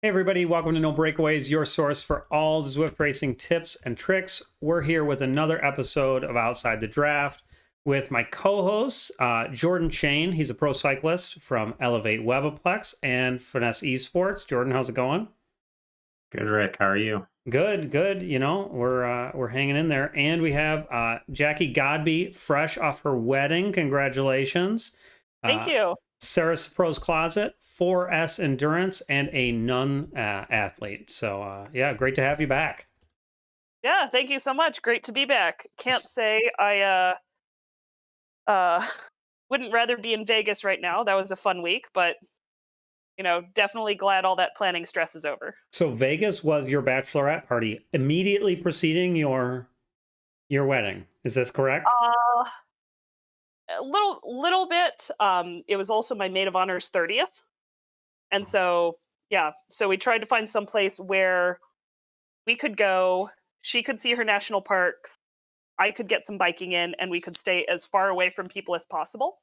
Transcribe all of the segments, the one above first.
Hey everybody, welcome to No Breakaways, your source for all Zwift racing tips and tricks. We're here with another episode of Outside the Draft with my co-host, Jordan Chain. He's a pro cyclist from Elevate Webaplex and Finesse Esports. Jordan, how's it going? Good, Rick. How are you? Good. You know, we're hanging in there. And we have Jacquie Godby, fresh off her wedding. Congratulations. Thank you. Sarah's Pro's Closet, 4S Endurance, and a nun athlete. So, yeah, great to have you back. Yeah, thank you so much. Great to be back. Can't say I wouldn't rather be in Vegas right now. That was a fun week, but, you know, definitely glad all that planning stress is over. So Vegas was your bachelorette party immediately preceding your wedding. Is this correct? A little bit. It was also my maid of honor's 30th. And so, yeah, so we tried to find some place where we could go, she could see her national parks, I could get some biking in, and we could stay as far away from people as possible.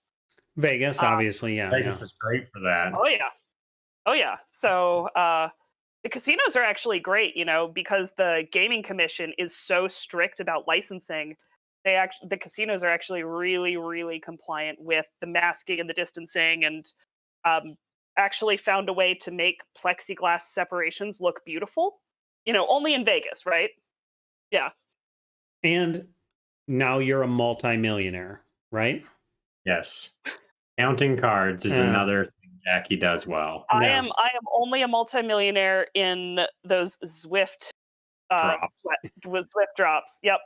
Vegas, obviously, yeah. Vegas is great for that. Oh, yeah. So the casinos are actually great, you know, because the gaming commission is so strict about licensing. The casinos are actually really, really compliant with the masking and the distancing, and actually found a way to make plexiglass separations look beautiful. You know, only in Vegas, right? Yeah. And now you're a multimillionaire, right? Yes. Counting cards is another thing Jacquie does well. I am only a multimillionaire in those Zwift drops. Zwift drops. Yep.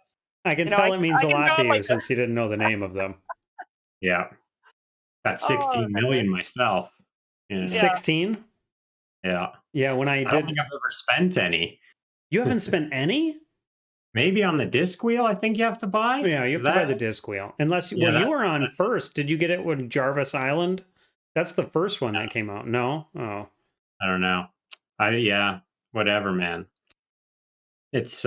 I can tell it means a lot to you since you didn't know the name of them. Yeah. That's 16 million myself. Yeah. 16? Yeah. Yeah, when I don't think I've ever spent any. You haven't spent any? Maybe on the disc wheel, I think you have to buy. Yeah, you have to buy the disc wheel. Unless you were on first. Did you get it with Jarvis Island? That's the first one that came out. No? Oh. I don't know. Whatever, man. It's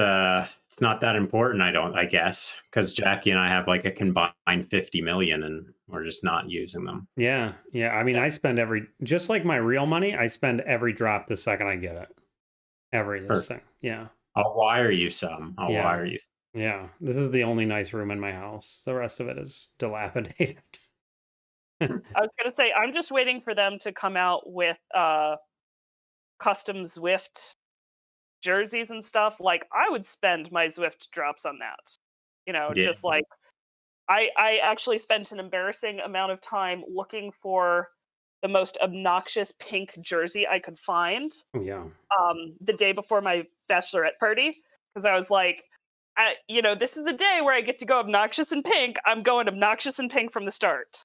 not that important, I guess, because Jacquie and I have like a combined 50 million and we're just not using them. Yeah. I mean, I spend just like my real money, I spend every drop the second I get it. Everything. Yeah. I'll wire you some. Wire you some. Yeah. This is the only nice room in my house. The rest of it is dilapidated. I was going to say, I'm just waiting for them to come out with custom Zwift jerseys and stuff. Like, I would spend my Zwift drops on that. You know, just like, I actually spent an embarrassing amount of time looking for the most obnoxious pink jersey I could find. Oh, yeah. The day before my bachelorette party, because I was like, this is the day where I get to go obnoxious in pink. I'm going obnoxious in pink from the start.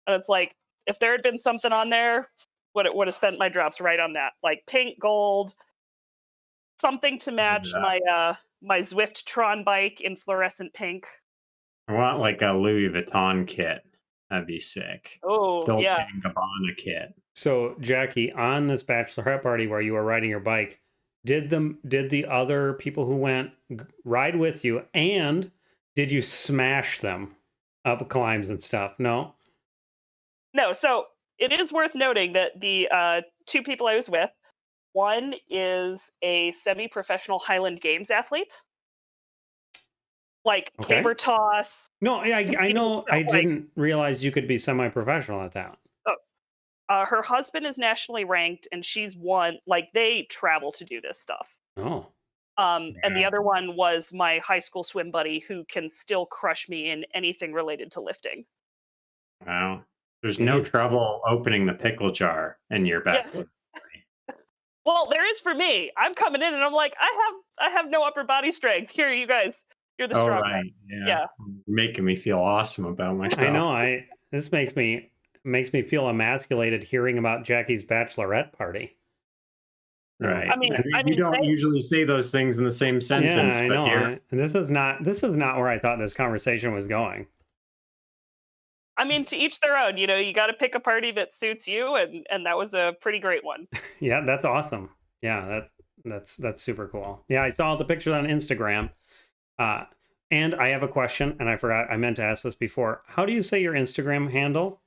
And it's like, if there had been something on there, would have spent my drops right on that, like pink, gold, something to match my Zwift Tron bike in fluorescent pink. I want like a Louis Vuitton kit. That'd be sick. Oh, Dolce yeah. & Gabbana kit. So, Jacquie, on this bachelorette party where you were riding your bike, did the other people who went ride with you, and did you smash them up climbs and stuff? No? No. So it is worth noting that the two people I was with, one is a semi-professional Highland Games athlete. Like caber toss. No, I know. I didn't realize you could be semi-professional at that. Her husband is nationally ranked, and she's won. Like, they travel to do this stuff. Oh. And the other one was my high school swim buddy, who can still crush me in anything related to lifting. Wow. There's no trouble opening the pickle jar in your back. Yeah. Well, there is for me. I'm coming in, and I'm like, I have no upper body strength. Here, you guys. You're the strong right. Yeah. You're making me feel awesome about myself. I know. This makes me feel emasculated hearing about Jacquie's bachelorette party. Right. I mean, you don't usually say those things in the same sentence. Yeah, I know. This is not where I thought this conversation was going. I mean, to each their own. You know, you got to pick a party that suits you, and that was a pretty great one. Yeah, that's awesome. Yeah, that's super cool. Yeah, I saw the picture on Instagram. And I have a question, and I forgot, I meant to ask this before. How do you say your Instagram handle?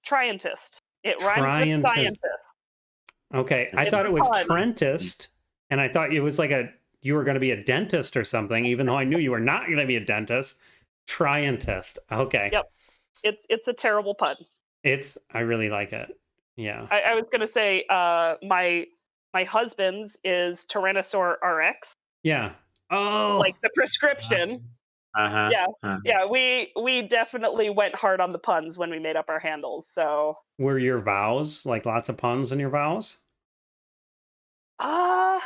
Trientist. It rhymes with scientist. Okay. I It's thought it was fun. Trentist, and I thought it was like you were going to be a dentist or something, even though I knew you were not going to be a dentist. Trientist. Okay. Yep. It's a terrible pun. I really like it. Yeah. I was gonna say my husband's is Tyrannosaur RX, Yeah. Oh, like the prescription. Uh-huh. Yeah, uh-huh. yeah. We definitely went hard on the puns when we made up our handles. So were your vows like lots of puns in your vows? uh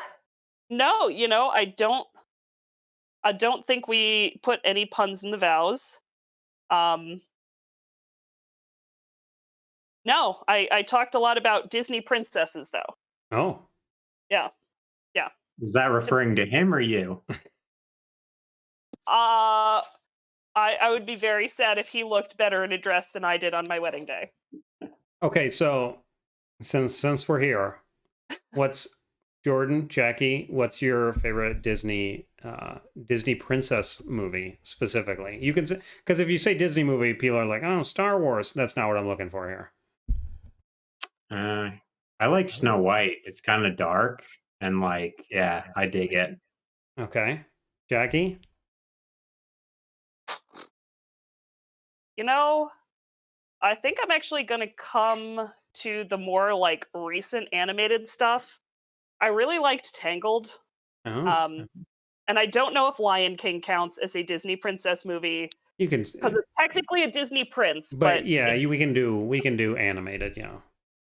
no, I don't think we put any puns in the vows. Um no, I talked a lot about Disney princesses though. Oh, Yeah, yeah. Is that referring to him or you? Uh I would be very sad if he looked better in a dress than I did on my wedding day. okay. So since we're here, what's Jordan, Jackie? What's your favorite Disney princess movie specifically? You can say, because if you say Disney movie, people are like, oh, Star Wars. That's not what I'm looking for here. I like Snow White. It's kind of dark and like, yeah, I dig it. Okay, Jackie. You know, I think I'm actually going to come to the more like recent animated stuff. I really liked Tangled. Oh, Um, and I don't know if Lion King counts as a Disney princess movie you can, because it's technically a Disney prince, but yeah, we can do animated. Yeah.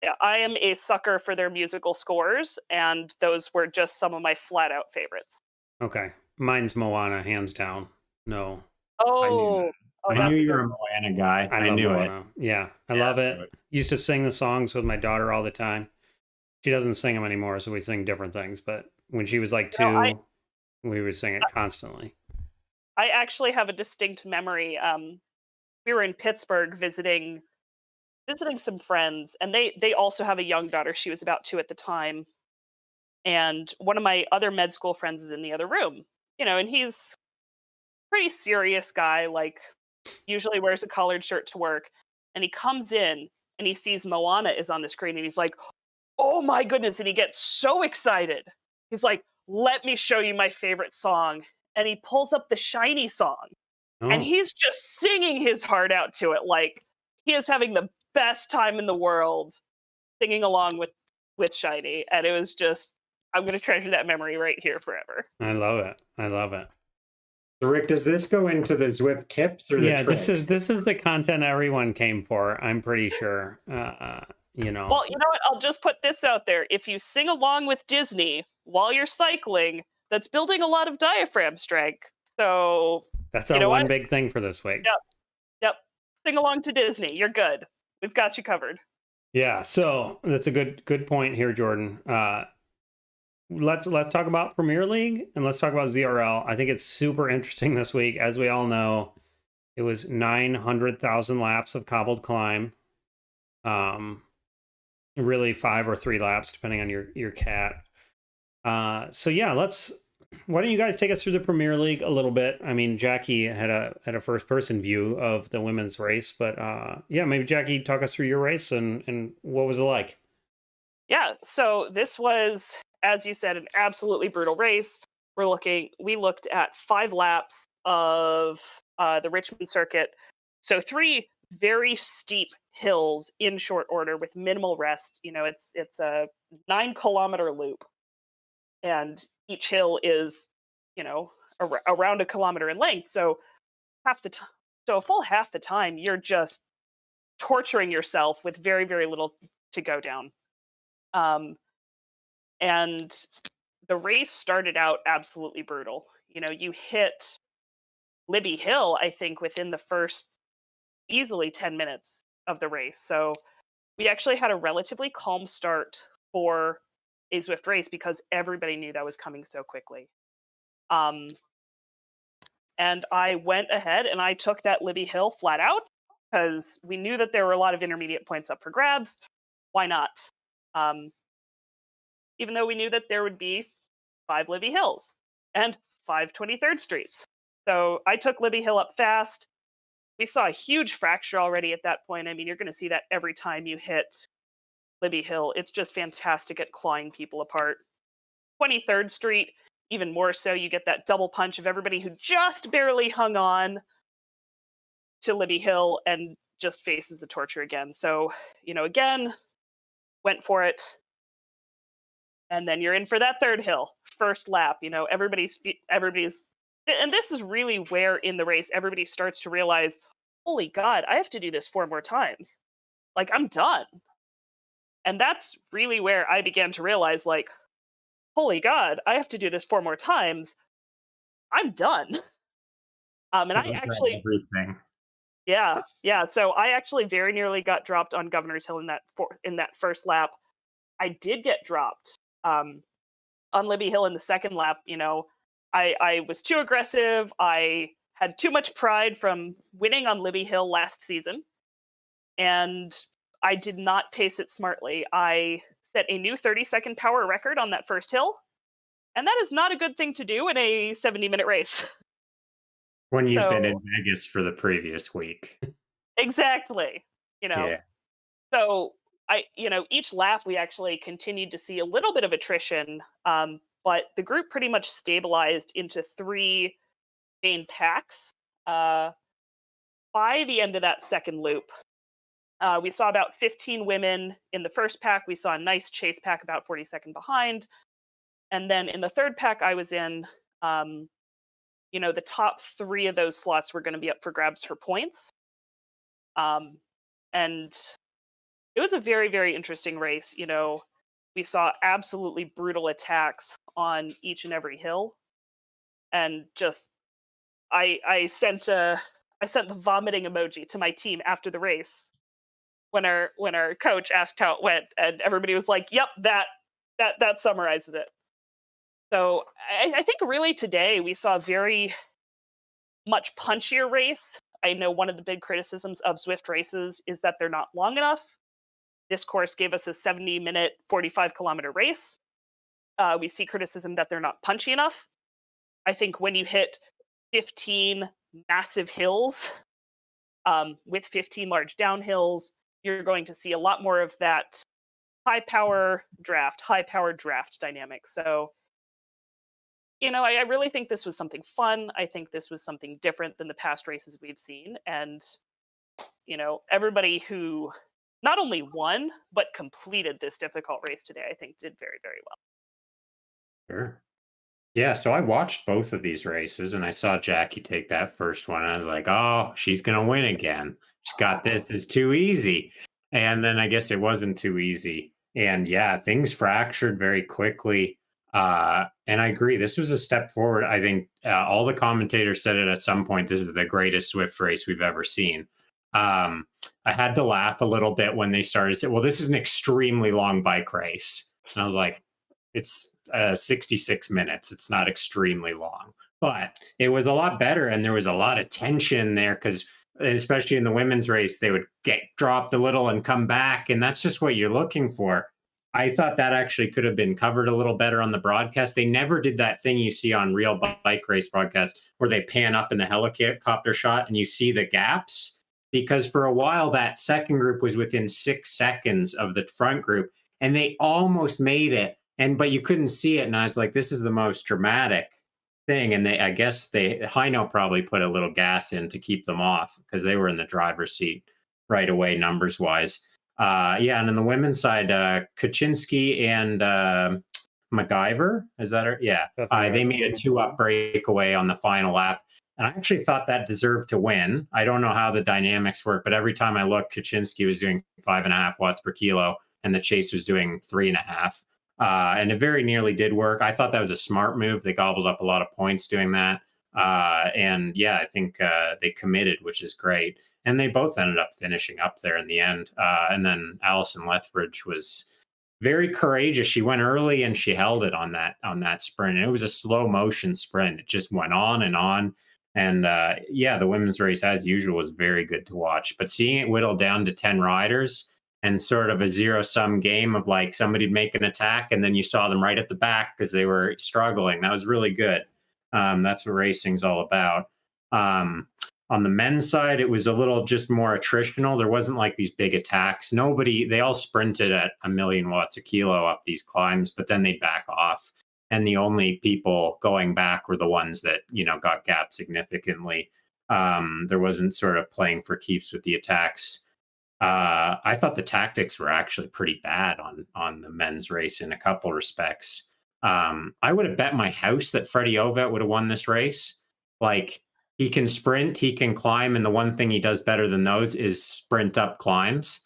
yeah, I am a sucker for their musical scores, and those were just some of my flat out favorites. Okay, mine's Moana, hands down. No, I knew that. Oh, oh, I that's knew a you good were a one. Moana guy. I I love knew it. Moana. Yeah, I Yeah, love I it. knew it. Used to sing the songs with my daughter all the time. She doesn't sing them anymore, so we sing different things. But when she was like You know, 2, we would sing it constantly. I actually have a distinct memory. We were in Pittsburgh visiting some friends, and they also have a young daughter. She was about 2 at the time, and one of my other med school friends is in the other room. And he's a pretty serious guy, like usually wears a collared shirt to work, and he comes in and he sees Moana is on the screen, and he's like, "Oh my goodness!" And he gets so excited. He's like, "Let me show you my favorite song," and he pulls up the Shiny song. And Oh, he's just singing his heart out to it, like he is having the best time in the world singing along with Shiny, and it was just I'm gonna treasure that memory right here forever. I love it. I love it. So Rick, does this go into the Zwift tips or the Yeah, tricks? this is the content everyone came for. I'm pretty sure. You know. Well, you know what? I'll just put this out there. If you sing along with Disney while you're cycling, that's building a lot of diaphragm strength. So That's you our know one what? big thing for this week. Yep. Yep. Sing along to Disney. You're good. We've got you covered. Yeah, so that's a good point here, Jordan. Let's talk about Premier League and let's talk about ZRL. I think it's super interesting this week. As we all know, it was 900,000 laps of cobbled climb. Really 5 or 3 laps depending on your cat. So yeah, why don't you guys take us through the Premier League a little bit? I mean, Jackie had a first person view of the women's race, but yeah, maybe Jackie, talk us through your race and what was it like? Yeah, so this was, as you said, an absolutely brutal race. We looked at 5 laps of the Richmond circuit. So 3 very steep hills in short order with minimal rest. It's a 9-kilometer loop, and each hill is, around a kilometer in length. So so a full half the time you're just torturing yourself with very, very little to go down. Um, and the race started out absolutely brutal. You hit Libby Hill, I think, within the first easily 10 minutes of the race. So we actually had a relatively calm start for a Zwift race because everybody knew that was coming so quickly. And I went ahead and I took that Libby Hill flat out because we knew that there were a lot of intermediate points up for grabs. Why not? Even though we knew that there would be 5 Libby Hills and 5 23rd Streets. So I took Libby Hill up fast. We saw a huge fracture already at that point. I mean, you're going to see that every time you hit Libby Hill. It's just fantastic at clawing people apart. 23rd Street, even more so. You get that double punch of everybody who just barely hung on to Libby Hill and just faces the torture again. So, again, went for it. And then you're in for that third hill, first lap. Everybody's, and this is really where in the race everybody starts to realize, holy God, I have to do this 4 more times. Like, I'm done. And that's really where I began to realize, like, holy God, I have to do this 4 more times. I'm done. And I actually, everything. yeah. So I actually very nearly got dropped on Governor's Hill in that first lap. I did get dropped on Libby Hill in the second lap. I was too aggressive. I had too much pride from winning on Libby Hill last season, and I did not pace it smartly. I set a new 30-second power record on that first hill, and that is not a good thing to do in a 70-minute race. When you've been in Vegas for the previous week. Exactly. Yeah. So each lap we actually continued to see a little bit of attrition, but the group pretty much stabilized into 3 main packs by the end of that second loop. We saw about 15 women in the first pack. We saw a nice chase pack about 42nd behind. And then in the third pack I was in, the top 3 of those slots were going to be up for grabs for points. And it was a very, very interesting race. We saw absolutely brutal attacks on each and every hill. And just, I sent the vomiting emoji to my team after the race when our coach asked how it went, and everybody was like, "Yep, that summarizes it." So I think really today we saw a very much punchier race. I know one of the big criticisms of Zwift races is that they're not long enough. This course gave us a 70-minute, 45-kilometer race. We see criticism that they're not punchy enough. I think when you hit 15 massive hills with 15 large downhills, you're going to see a lot more of that high power draft dynamic. So, I really think this was something fun. I think this was something different than the past races we've seen. And, everybody who not only won, but completed this difficult race today, I think did very, very well. Sure. Yeah, so I watched both of these races and I saw Jackie take that first one. And I was like, oh, she's going to win again. She's got this. It's too easy. And then I guess it wasn't too easy. And yeah, things fractured very quickly. And I agree. This was a step forward. I think all the commentators said it at some point. This is the greatest Zwift race we've ever seen. I had to laugh a little bit when they started to say, well, this is an extremely long bike race. And I was like, it's 66 minutes. It's not extremely long, but it was a lot better. And there was a lot of tension there because, especially in the women's race, they would get dropped a little and come back. And that's just what you're looking for. I thought that actually could have been covered a little better on the broadcast. They never did that thing you see on real bike race broadcasts where they pan up in the helicopter shot and you see the gaps. Because for a while, that second group was within 6 seconds of the front group and they almost made it. But you couldn't see it. And I was like, this is the most dramatic thing. And I guess Heino probably put a little gas in to keep them off because they were in the driver's seat right away, numbers wise. Yeah. And on the women's side, Kaczynski and MacGyver, is that her? Yeah. They made a 2-up breakaway on the final lap. And I actually thought that deserved to win. I don't know how the dynamics work, but every time I looked, Kaczynski was doing 5.5 watts per kilo and the Chase was doing 3.5. And it very nearly did work. I thought that was a smart move. They gobbled up a lot of points doing that. And yeah, I think they committed, which is great. And they both ended up finishing up there in the end. And then Alison Lethbridge was very courageous. She went early and she held it on that sprint. And it was a slow motion sprint. It just went on and on. And yeah, the women's race, as usual, was very good to watch. But seeing it whittle down to 10 riders and sort of a zero-sum game of like somebody'd make an attack and then you saw them right at the back because they were struggling. That was really good. That's what racing's all about. On the men's side, it was a little just more attritional. There wasn't like these big attacks. They all sprinted at a million watts a kilo up these climbs, but then they'd back off. And the only people going back were the ones that, got gapped significantly. There wasn't sort of playing for keeps with the attacks. I thought the tactics were actually pretty bad on the men's race in a couple respects. I would have bet my house that Freddie Ovet would have won this race. Like, he can sprint, he can climb, and the one thing he does better than those is sprint up climbs.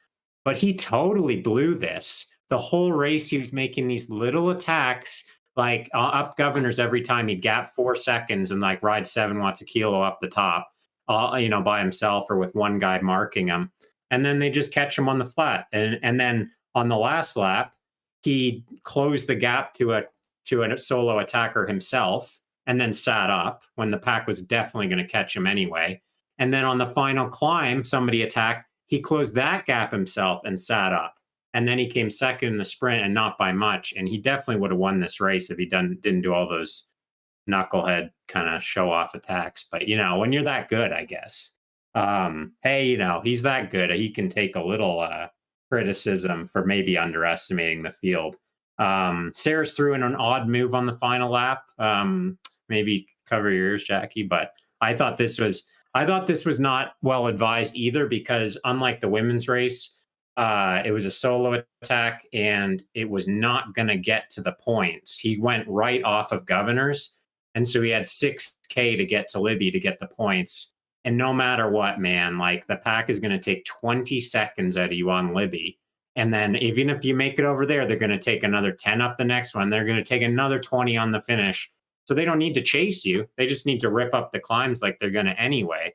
But he totally blew this. The whole race, he was making these little attacks, like up governors every time. He'd gap 4 seconds and like ride 7 watts a kilo up the top, by himself or with one guy marking him. And then they just catch him on the flat. And then on the last lap, he closed the gap to a solo attacker himself, and then sat up when the pack was definitely going to catch him anyway. And then on the final climb, somebody attacked. He closed that gap himself and sat up. And then he came second in the sprint, and not by much. And he definitely would have won this race if he didn't do all those knucklehead kind of show off attacks. But, when you're that good, I guess, hey, he's that good. He can take a little criticism for maybe underestimating the field. Sarah's threw in an odd move on the final lap. Maybe cover your ears, Jackie. But I thought this was not well advised either, because unlike the women's race, it was a solo attack and it was not going to get to the points. He went right off of governors, and so he had 6K to get to Libby to get the points. And no matter what, man, like, the pack is going to take 20 seconds out of you on Libby. And then even if you make it over there, they're going to take another 10 up the next one. They're going to take another 20 on the finish. So they don't need to chase you. They just need to rip up the climbs like they're going to anyway.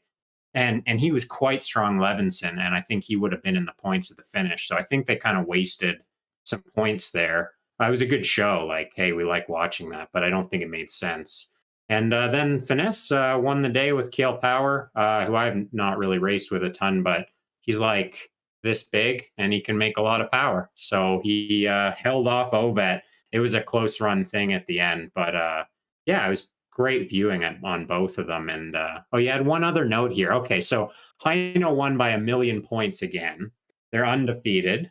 And he was quite strong, Levinson, and I think he would have been in the points at the finish. So I think they kind of wasted some points there. It was a good show. Like, hey, we like watching that, but I don't think it made sense. And then Finesse won the day with Kale Power, who I've not really raced with a ton, but he's like this big and he can make a lot of power. So he held off Ovet. It was a close run thing at the end, but it was great viewing on both of them. And you had one other note here. Okay, so Heino won by 1 million points again. They're undefeated.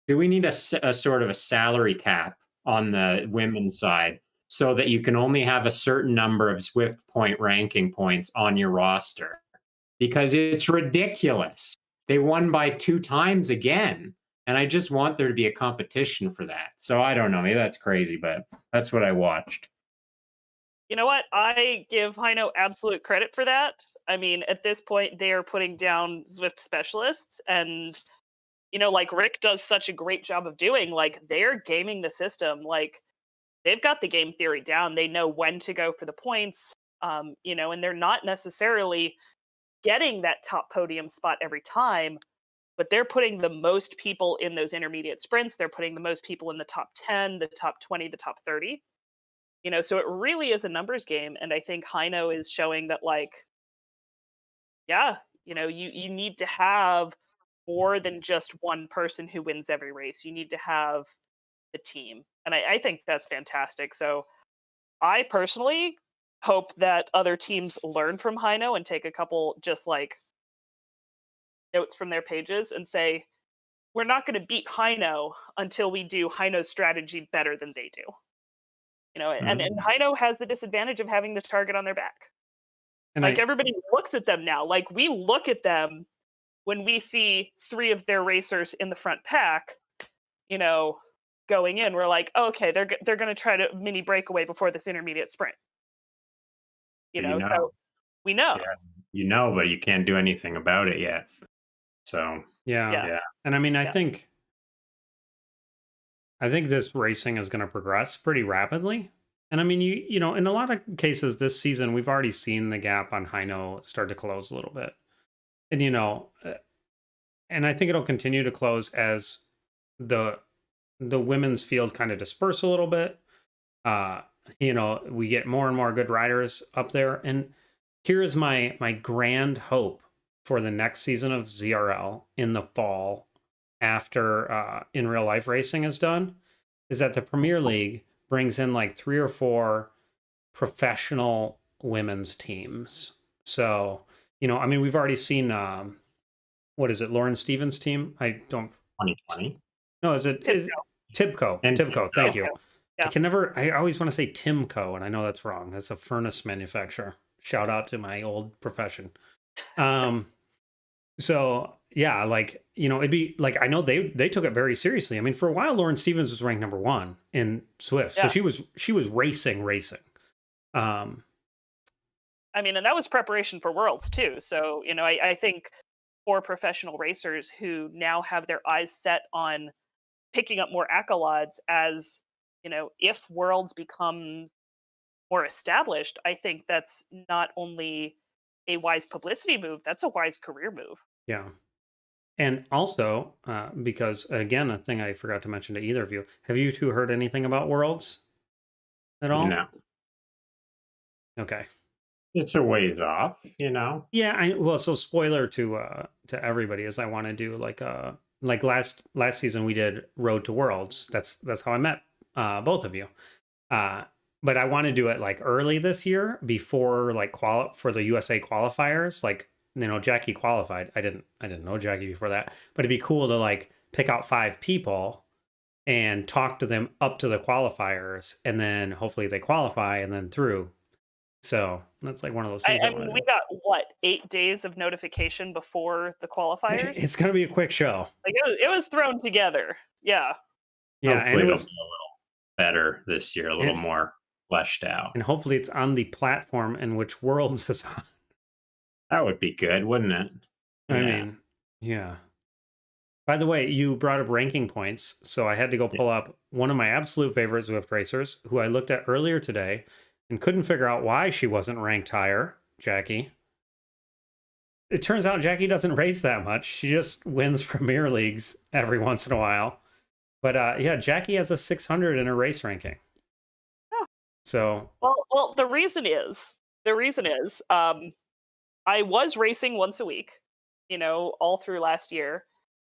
Do we need a sort of a salary cap on the women's side, so that you can only have a certain number of Zwift point ranking points on your roster? Because it's ridiculous. They won by 2 times again. And I just want there to be a competition for that. So I don't know. Maybe that's crazy, but that's what I watched. You know what? I give Heino absolute credit for that. I mean, at this point, they are putting down Zwift specialists. And, like Rick does such a great job of doing, like, they're gaming the system. Like, they've got the game theory down. They know when to go for the points, and they're not necessarily getting that top podium spot every time, but they're putting the most people in those intermediate sprints. They're putting the most people in the top 10, the top 20, the top 30. So it really is a numbers game. And I think Heino is showing that, like, you need to have more than just one person who wins every race. You need to have the team. And I think that's fantastic. So I personally hope that other teams learn from Heino and take a couple just like notes from their pages and say, we're not going to beat Heino until we do Heino's strategy better than they do. And Heino has the disadvantage of having the target on their back. And everybody looks at them now. Like, we look at them when we see 3 of their racers in the front pack, going in. We're like, oh, okay, they're going to try to mini breakaway before this intermediate sprint. So we know. Yeah, but you can't do anything about it yet. So yeah. And I mean, I think this racing is going to progress pretty rapidly. And I mean, you know, in a lot of cases this season, we've already seen the gap on Heino start to close a little bit. And, and I think it'll continue to close as the women's field kind of disperse a little bit. We get more and more good riders up there. And here is my grand hope for the next season of ZRL in the fall, after in real life racing is done, is that the Premier League brings in like 3 or 4 professional women's teams. So, you know, I mean, we've already seen what is it, Lauren Stevens' team? I don't 2020 know. Is it Tipco. Tibco? and Tibco. Thank you. Tipco. I Yeah. can never. I always want to say Timco, and I know that's wrong. That's a furnace manufacturer. Shout out to my old profession. Um, so yeah, like you know, it'd be like I know they took it very seriously. I mean, for a while, Lauren Stevens was ranked number one in Swift, so Yeah. she was racing. Um, I mean, and that was preparation for Worlds too. So, you know, I think for professional racers who now have their eyes set on picking up more accolades as, you know, if Worlds becomes more established, I think that's not only a wise publicity move, that's a wise career move. yeah, and also because again, a thing I forgot to mention to either of you. Have you two heard anything about Worlds at all? no, Okay. it's a ways off, you know. Yeah, I well, so spoiler to everybody is I want to do like last season we did Road to Worlds. That's how I met both of you. Uh but I want to do it like early this year before like for the USA qualifiers. Like, you know, Jackie qualified. I didn't know Jackie before that, but it'd be cool to like pick out 5 people and talk to them up to the qualifiers and then hopefully they qualify and then through. So that's like one of those things I I want mean, to we do. got what, 8 days of notification before the qualifiers? It's going to be a quick show. Like it was thrown together. Yeah. Yeah, and Hopefully it it'll was, be a little better this year, a little and, more fleshed out. and hopefully it's on the platform in which Worlds is on. That would be good, wouldn't it? I Yeah. mean, yeah. By the way, you brought up ranking points, so I had to go pull up one of my absolute favorite Zwift racers, who I looked at earlier today and couldn't figure out why she wasn't ranked higher, Jackie. It turns out Jackie doesn't race that much. She just wins Premier Leagues every once in a while. But yeah, Jackie has a 600 in her race ranking. Yeah. So Well, the reason is, I was racing once a week, you know, all through last year,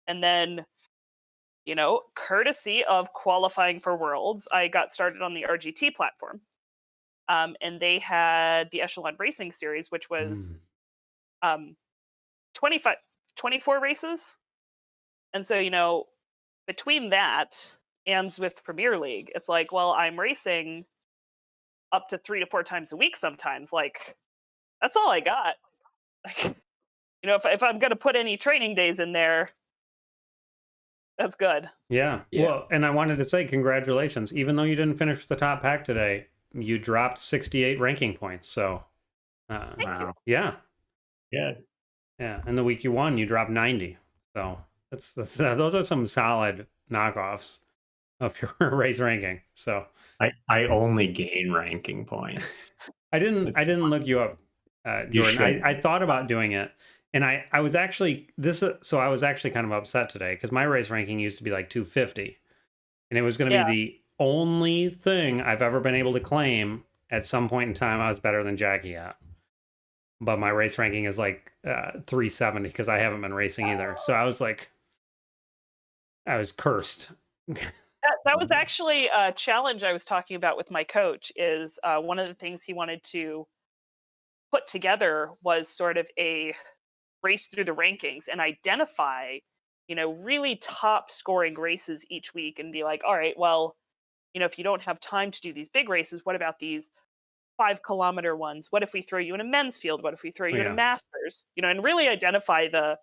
and then, you know, courtesy of qualifying for Worlds, I got started on the RGT platform. And they had the Echelon Racing Series, which was um 25 24 races. And so, you know, between that and Zwift Premier League, it's like, well, I'm racing up to 3 to 4 times a week sometimes. Like, that's all I got. Like, you know, if I'm gonna put any training days in there, that's good. yeah. Yeah. Well, and I wanted to say congratulations. Even though you didn't finish the top pack today, you dropped 68 ranking points. So, Thank you. Wow. yeah, Good. yeah. And the week you won, you dropped 90. So that's those are some solid knockoffs of your race ranking. So I only gain ranking points. I It's didn't look you up, You Jordan. should. I thought about doing it, and I was actually so I was actually kind of upset today because my race ranking used to be like 250, and it was going to Yeah. be the only thing I've ever been able to claim at some point in time I was better than Jackie at. But my race ranking is like 370 because I haven't been racing either. So I was like, I was cursed. That was actually a challenge I was talking about with my coach. Is one of the things he wanted to put together was sort of a race through the rankings and identify, you know, really top scoring races each week and be like, all right, well, you know, if you don't have time to do these big races, what about these 5 kilometer ones? What if we throw you in a men's field? What if we throw you in a Yeah. masters? You know, and really identify the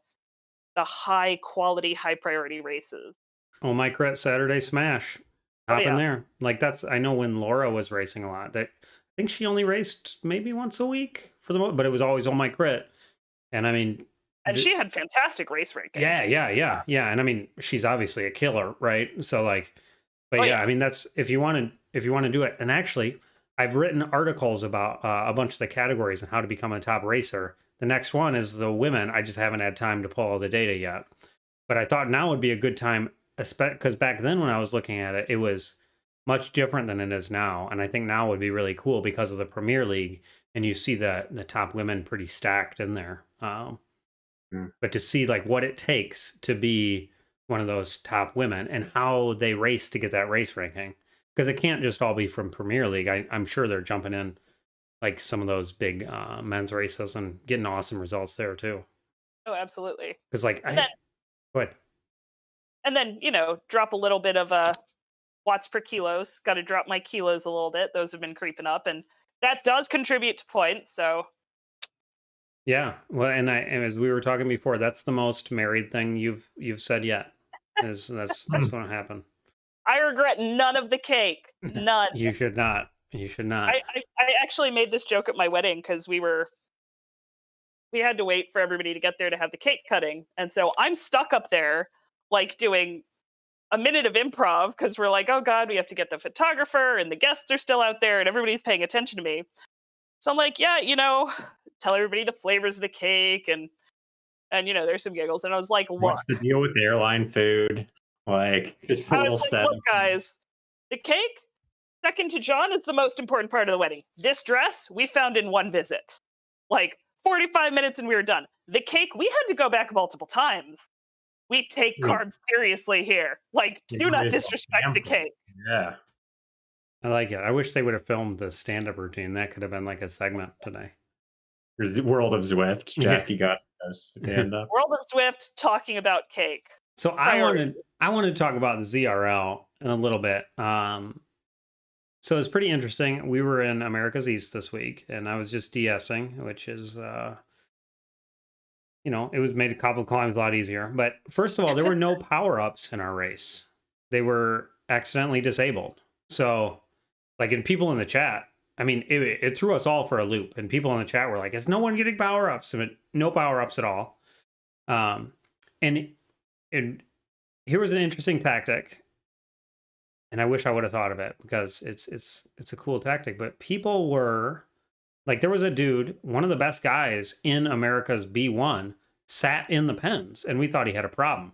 high quality, high priority races. Oh, my crit Saturday Smash. Hop in yeah. there. Like that's I know when Laura was racing a lot. That I think she only raced maybe once a week for the most, but it was always on my crit. And I mean, And she had fantastic race rankings. yeah. And I mean, she's obviously a killer, right? So like, but Oh, yeah, yeah. I mean, that's if you want to do it. And actually, I've written articles about a bunch of the categories and how to become a top racer. The next one is the women. I just haven't had time to pull all the data yet. But I thought now would be a good time, because back then when I was looking at it, it was much different than it is now. And I think now would be really cool because of the Premier League, and you see the top women pretty stacked in there. But to see like what it takes to be one of those top women and how they race to get that race ranking, because it can't just all be from Premier League. I'm sure they're jumping in like some of those big men's races and getting awesome results there too. Oh, absolutely. Because like And then, go ahead. drop a little bit of watts per kilos. Got to drop my kilos a little bit. Those have been creeping up, and that does contribute to points. So Yeah, well, and as we were talking before, that's the most married thing you've said yet. That's what happened. I regret none of the cake. None. You should not. You should not. I actually made this joke at my wedding because we had to wait for everybody to get there to have the cake cutting, and so I'm stuck up there like doing a minute of improv because we're like, oh god, we have to get the photographer and the guests are still out there and everybody's paying attention to me. So I'm like, yeah, tell everybody the flavors of the cake and there's some giggles. And I was like, look, What's the deal with airline food? Like, just a I little was step. like, look, guys, the cake, second to John, is the most important part of the wedding. This dress we found in one visit, like 45 minutes and we were done. The cake, we had to go back multiple times. We take carbs seriously here. Like, do not disrespect the cake. Yeah. I like it. I wish they would have filmed the stand-up routine. That could have been like a segment today. There's the World of Zwift. Jackie got us stand up. World of Zwift talking about cake. So I wanted to talk about the ZRL in a little bit. So it's pretty interesting. We were in America's East this week, and I was just DSing, which is it was made a couple of climbs a lot easier. But first of all, there were no power-ups in our race. They were accidentally disabled. So like, and people in the chat, I mean, it threw us all for a loop. And people in the chat were like, is no one getting power-ups? I mean, no power-ups at all. And here was an interesting tactic. And I wish I would have thought of it because it's a cool tactic. But people were like, there was a dude, one of the best guys in America's B1, sat in the pens, and we thought he had a problem.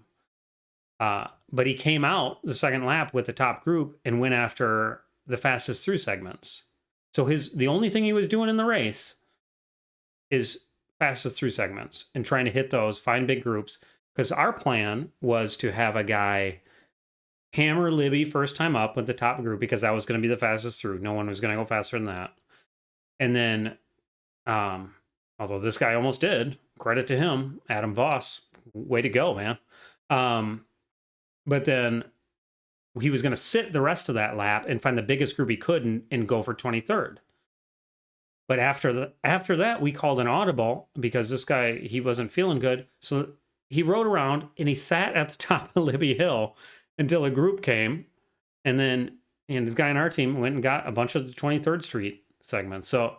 But he came out the second lap with the top group and went after the fastest through segments. So the only thing he was doing in the race is fastest through segments and trying to hit those, find big groups. Because our plan was to have a guy hammer Libby first time up with the top group because that was going to be the fastest through. No one was going to go faster than that. And then, although this guy almost did, credit to him, Adam Voss, way to go, man. But then he was going to sit the rest of that lap and find the biggest group he could and go for 23rd. But after that, we called an audible because this guy, he wasn't feeling good. So he rode around and he sat at the top of Libby Hill until a group came. And then this guy on our team went and got a bunch of the 23rd Street segments. So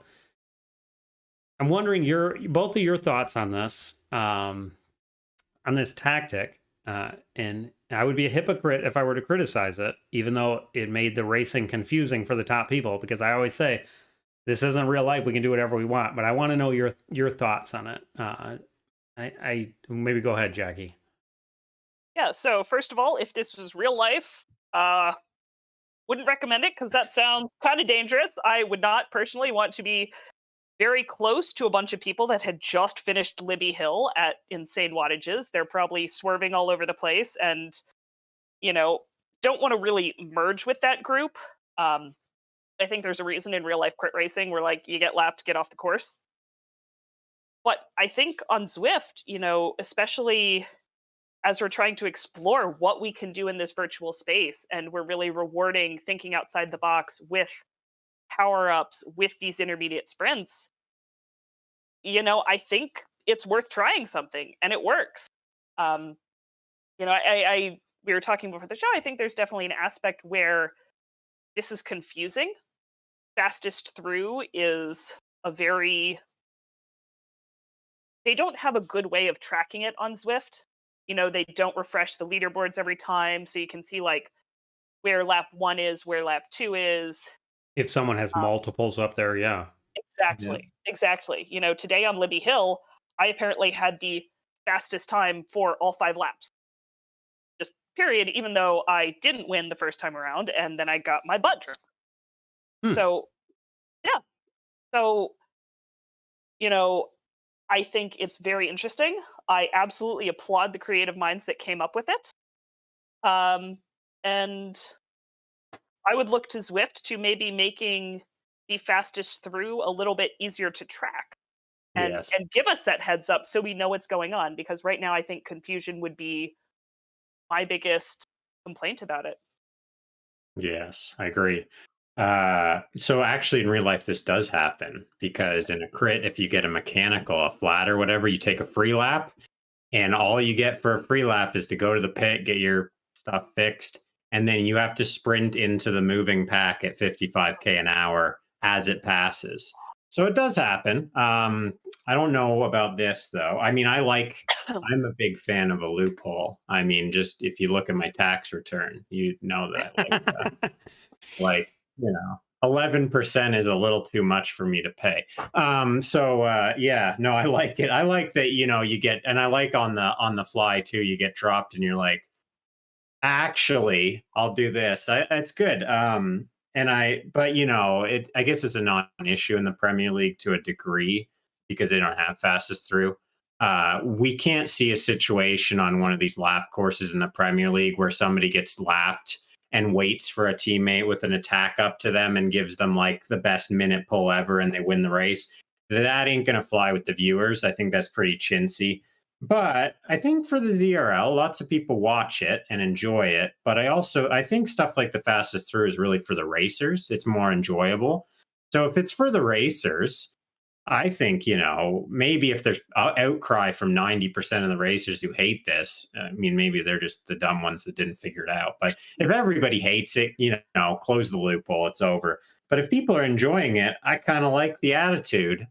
I'm wondering both of your thoughts on this tactic. And I would be a hypocrite if I were to criticize it, even though it made the racing confusing for the top people, because I always say, this isn't real life. We can do whatever we want, but I want to know your thoughts on it. I maybe go ahead, Jackie. Yeah. So first of all, if this was real life, wouldn't recommend it because that sounds kind of dangerous. I would not personally want to be very close to a bunch of people that had just finished Libby Hill at insane wattages. They're probably swerving all over the place and, don't want to really merge with that group. I think there's a reason in real life crit racing where like you get lapped, get off the course. But I think on Zwift, especially as we're trying to explore what we can do in this virtual space, and we're really rewarding thinking outside the box with power-ups, with these intermediate sprints, I think it's worth trying something, and it works. We were talking before the show, I think there's definitely an aspect where this is confusing. Fastest through is they don't have a good way of tracking it on Zwift. They don't refresh the leaderboards every time, so you can see like where lap 1 is, where lap 2 is. If someone has multiples up there, yeah. Exactly. Today on Libby Hill, I apparently had the fastest time for all 5 laps. Just period, even though I didn't win the first time around, and then I got my butt drunk. So, yeah. So, I think it's very interesting. I absolutely applaud the creative minds that came up with it. And I would look to Zwift to maybe making the fastest through a little bit easier to track and Yes. give us that heads up so we know what's going on. Because right now, I think confusion would be my biggest complaint about it. Yes, I agree. So actually in real life, this does happen because in a crit, if you get a mechanical, a flat or whatever, you take a free lap and all you get for a free lap is to go to the pit, get your stuff fixed, and then you have to sprint into the moving pack at 55K an hour as it passes. So it does happen. I don't know about this though. I mean, I'm a big fan of a loophole. I mean, just if you look at my tax return, you know that I like that. Like, 11% is a little too much for me to pay. Yeah, no, I like it. I like that, you get, and I like on the fly too, you get dropped and you're like, actually, I'll do this. That's good. But I guess it's a non-issue in the Premier League to a degree because they don't have fastest through. We can't see a situation on one of these lap courses in the Premier League where somebody gets lapped and waits for a teammate with an attack up to them and gives them like the best minute pull ever and they win the race. That ain't going to fly with the viewers. I think that's pretty chintzy. But I think for the ZRL, lots of people watch it and enjoy it. But I think stuff like the fastest through is really for the racers. It's more enjoyable. So if it's for the racers, I think, maybe if there's outcry from 90% of the racers who hate this, I mean, maybe they're just the dumb ones that didn't figure it out. But if everybody hates it, close the loophole, it's over. But if people are enjoying it, I kind of like the attitude.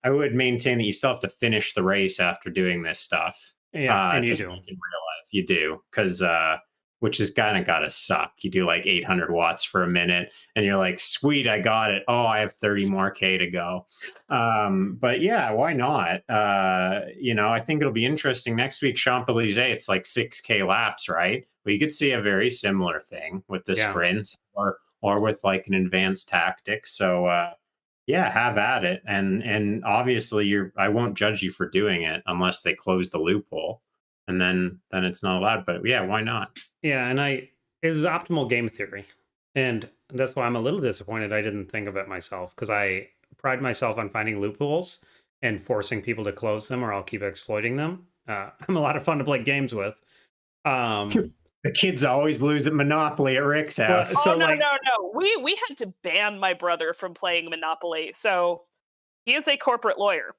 I would maintain that you still have to finish the race after doing this stuff. Yeah, and you just do. like in real life, you do, because which is kind of gotta suck. You do like 800 watts for a minute, and you're like, "Sweet, I got it. Oh, I have 30 more K to go." But yeah, why not? I think it'll be interesting next week. Champs-Élysées, it's like 6K laps, right? Well, you could see a very similar thing with the sprints, or with like an advanced tactic. So. Yeah, have at it, and obviously I won't judge you for doing it unless they close the loophole, and then it's not allowed. But yeah, why not? Yeah, and it was optimal game theory, and that's why I'm a little disappointed I didn't think of it myself because I pride myself on finding loopholes and forcing people to close them, or I'll keep exploiting them. I'm a lot of fun to play games with. The kids always lose at Monopoly at Rick's house. Well, no. We had to ban my brother from playing Monopoly. So he is a corporate lawyer.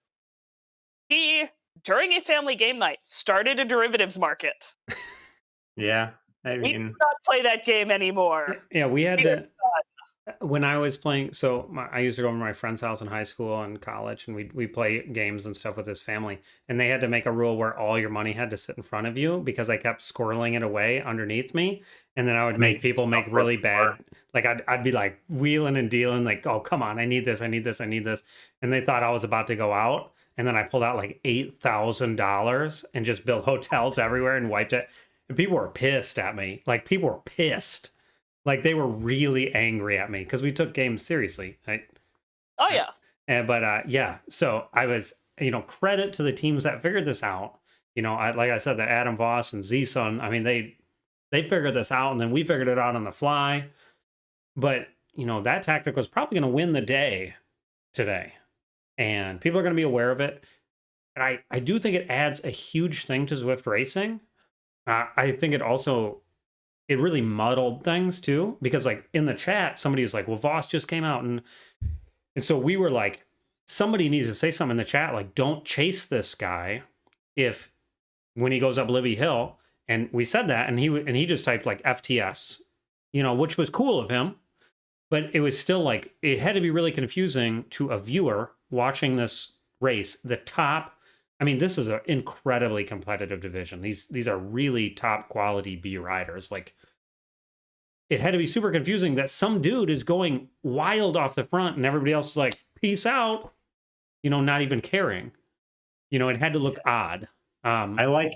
He, during a family game night, started a derivatives market. Yeah, we do not play that game anymore. Yeah, we had to. When I was playing, I used to go over to my friend's house in high school and college, and we play games and stuff with his family. And they had to make a rule where all your money had to sit in front of you because I kept squirreling it away underneath me, and then I would make people make really bad. Like I'd be like wheeling and dealing, like, "Oh, come on, I need this, I need this, I need this," and they thought I was about to go out, and then I pulled out like $8,000 and just built hotels everywhere and wiped it. And people were pissed at me. Like people were pissed. Like they were really angry at me because we took games seriously. Right? Oh yeah. Yeah. So I was, credit to the teams that figured this out. Like I said, the Adam Voss and Z-Sun. I mean, they figured this out, and then we figured it out on the fly. But that tactic was probably going to win the day today, and people are going to be aware of it. And I do think it adds a huge thing to Zwift racing. I think it really muddled things too, because like in the chat, somebody was like, "Well, Voss just came out," and so we were like, somebody needs to say something in the chat, like, "Don't chase this guy when he goes up Libby Hill." And we said that, and he just typed like FTS, which was cool of him, but it was still like it had to be really confusing to a viewer watching this race. This is an incredibly competitive division. These are really top quality B riders. Like, it had to be super confusing that some dude is going wild off the front and everybody else is like, "Peace out," not even caring. It had to look odd. I like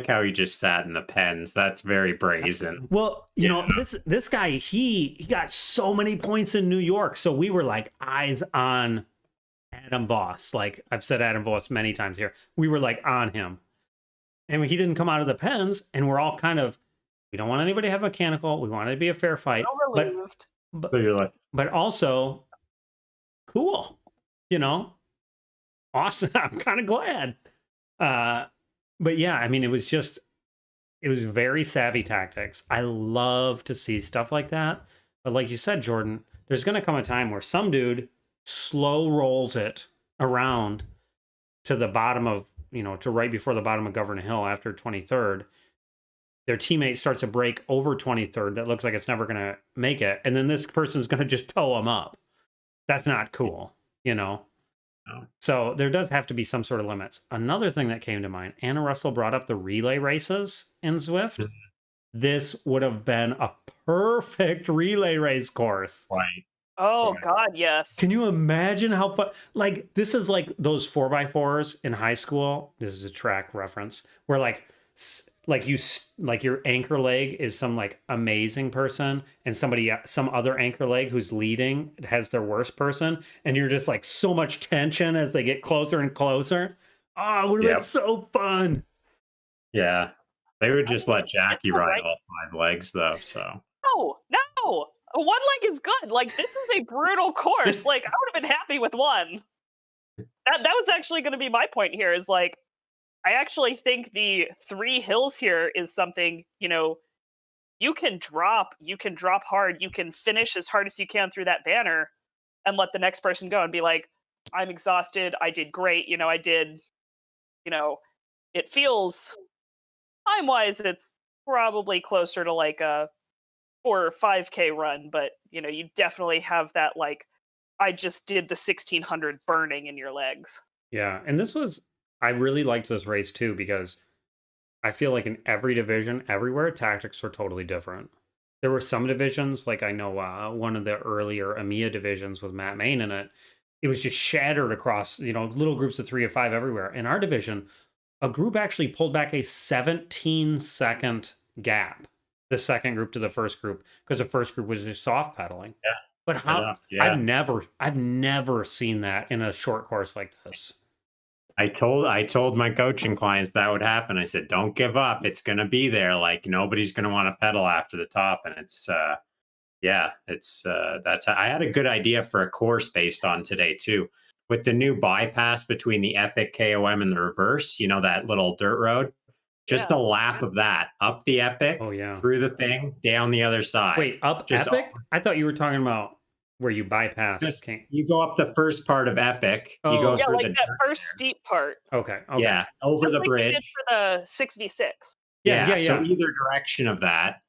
how he just sat in the pens. That's very brazen. Well, this guy, he got so many points in New York, so we were like eyes on Adam Voss. Like I've said Adam Voss many times here. We were like on him. And he didn't come out of the pens, and we're all kind of, we don't want anybody to have mechanical. We want it to be a fair fight. but, So you're like, but also cool, you know, awesome. I'm kind of glad. But yeah, I mean, it was very savvy tactics. I love to see stuff like that. But like you said, Jordan, there's going to come a time where some dude slow rolls it around to the bottom of, to right before the bottom of Governor Hill after 23rd. Their teammate starts a break over 23rd that looks like it's never going to make it. And then this person's going to just tow them up. That's not cool, no. So there does have to be some sort of limits. Another thing that came to mind, Anna Russell brought up the relay races in Zwift. This would have been a perfect relay race course. Right. Oh Right. God, yes. Can you imagine how fun? Like, this is like those 4x4s in high school. This is a track reference where your anchor leg is some like amazing person, and some other anchor leg who's leading has their worst person, and you're just like so much tension as they get closer and closer. Oh, it would have been so fun. Yeah. They would just let Jackie ride right. all 5 legs though, so. No. One leg is good. Like, this is a brutal course. Like, I would have been happy with one. That was actually going to be my point here, is like, I actually think the 3 hills here is something, you can drop hard, you can finish as hard as you can through that banner and let the next person go and be like, I'm exhausted, I did great, I did, it feels, time-wise, it's probably closer to like a 4 or 5K run, but, you definitely have that, like, I just did the 1600 burning in your legs. Yeah, and I really liked this race too, because I feel like in every division, everywhere, tactics were totally different. There were some divisions, like I know one of the earlier EMEA divisions with Matt Main in it. It was just shattered across, little groups of 3 or 5 everywhere. In our division, a group actually pulled back a 17-second gap, the second group to the first group, because the first group was just soft pedaling. Yeah. But how? Yeah. I've never seen that in a short course like this. I told my coaching clients that would happen. I said, don't give up. It's going to be there. Like, nobody's going to want to pedal after the top. And it's, that's, I had a good idea for a course based on today too, with the new bypass between the Epic KOM and the reverse, that little dirt road, just a lap of that up the Epic, through the thing, down the other side. Wait, up just Epic? I thought you were talking about where you bypass. You go up the first part of Epic. You go through like that first steep part. Okay. Yeah, over the bridge. We did for the 6v6. Yeah. So either direction of that,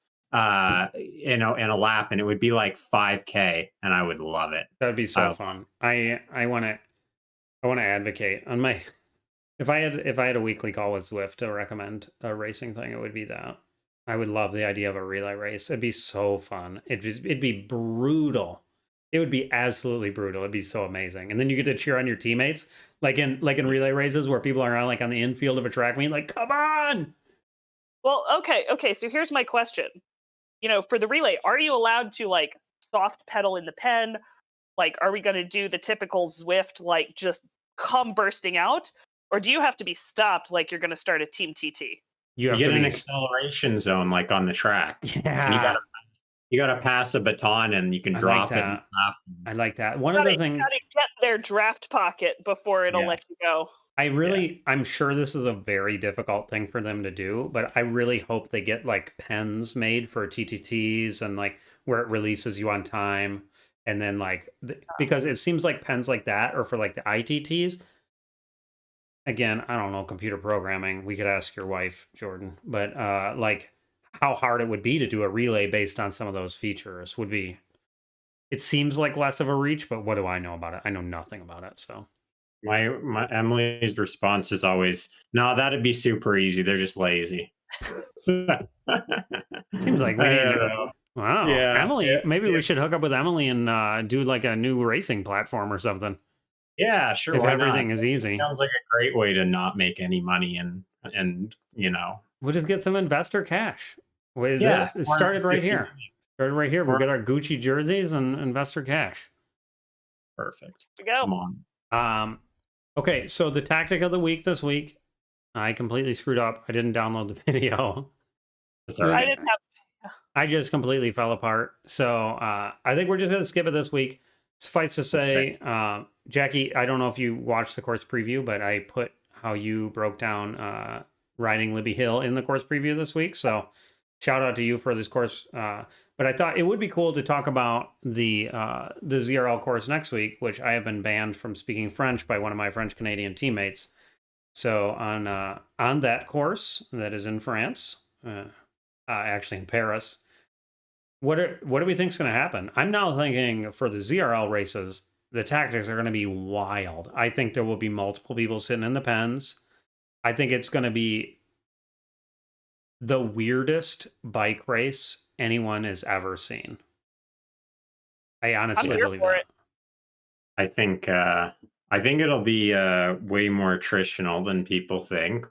in a lap, and it would be like 5K, and I would love it. That would be so fun. I want to advocate on my. If I had a weekly call with Zwift to recommend a racing thing, it would be that. I would love the idea of a relay race. It'd be so fun. It'd be brutal. It would be absolutely brutal. It'd be so amazing. And then you get to cheer on your teammates, like in relay races where people are like on the infield of a track meet, like, come on. Well, okay. So here's my question. For the relay, are you allowed to like soft pedal in the pen? Like, are we going to do the typical Zwift, like just come bursting out? Or do you have to be stopped like you're going to start a team TT? You get an acceleration zone like on the track. Yeah. And you got to pass a baton and you can drop it and stuff. I like that. One of the things. You got to get their draft pocket before it'll let you go. I'm sure this is a very difficult thing for them to do, but I really hope they get like pens made for TTTs and like where it releases you on time. And then like, because it seems like pens like that or for like the ITTs. Again, I don't know computer programming. We could ask your wife, Jordan, but like how hard it would be to do a relay based on some of those features would be. It seems like less of a reach, but what do I know about it? I know nothing about it. So my Emily's response is always, no, that'd be super easy. They're just lazy. Seems like we need to. Wow. Yeah. Emily, maybe we should hook up with Emily and do like a new racing platform or something. Yeah, sure. If everything is easy. Sounds like a great way to not make any money and we'll just get some investor cash. It started right here. We'll get our Gucci jerseys and investor cash. Perfect. Here we go. Come on. Okay, so the tactic of the week this week, I completely screwed up. I didn't download the video. That's all right. I just completely fell apart. So I think we're just going to skip it this week. Suffice to say, Jackie, I don't know if you watched the course preview, but I put how you broke down riding Libby Hill in the course preview this week. So shout out to you for this course. But I thought it would be cool to talk about the ZRL course next week, which I have been banned from speaking French by one of my French Canadian teammates. So on that course that is in France, actually in Paris, what do we think is going to happen? I'm now thinking for the ZRL races, the tactics are going to be wild. I think there will be multiple people sitting in the pens. I think it's going to be the weirdest bike race anyone has ever seen. I honestly believe that. I think it'll be way more attritional than people think.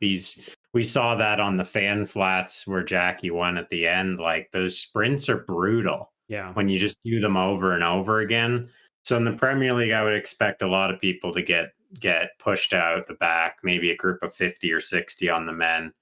We saw that on the fan flats where Jackie won at the end. Like those sprints are brutal. Yeah. When you just do them over and over again. So in the Premier League, I would expect a lot of people to get pushed out the back, maybe a group of 50 or 60 on the men.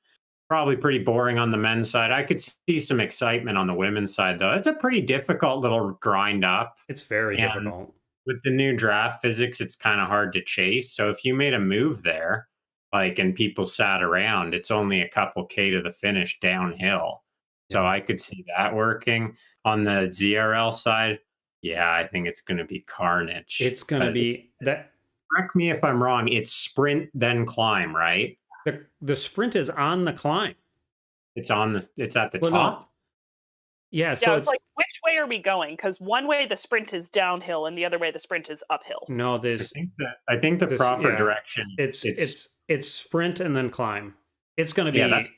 Probably pretty boring on the men's side. I could see some excitement on the women's side, though. It's a pretty difficult little grind up. It's very difficult. With the new draft physics, it's kind of hard to chase. So if you made a move there, like, and people sat around, it's only a couple K to the finish downhill. So I could see that working. On the ZRL side, yeah, I think it's going to be carnage. It's going to be that. Correct me if I'm wrong. It's sprint then climb, right? The sprint is on the climb. It's at the top. No. Yeah, so it's like, which way are we going? Because one way the sprint is downhill, and the other way the sprint is uphill. No, I think the proper direction. It's sprint and then climb. It's going to be. That's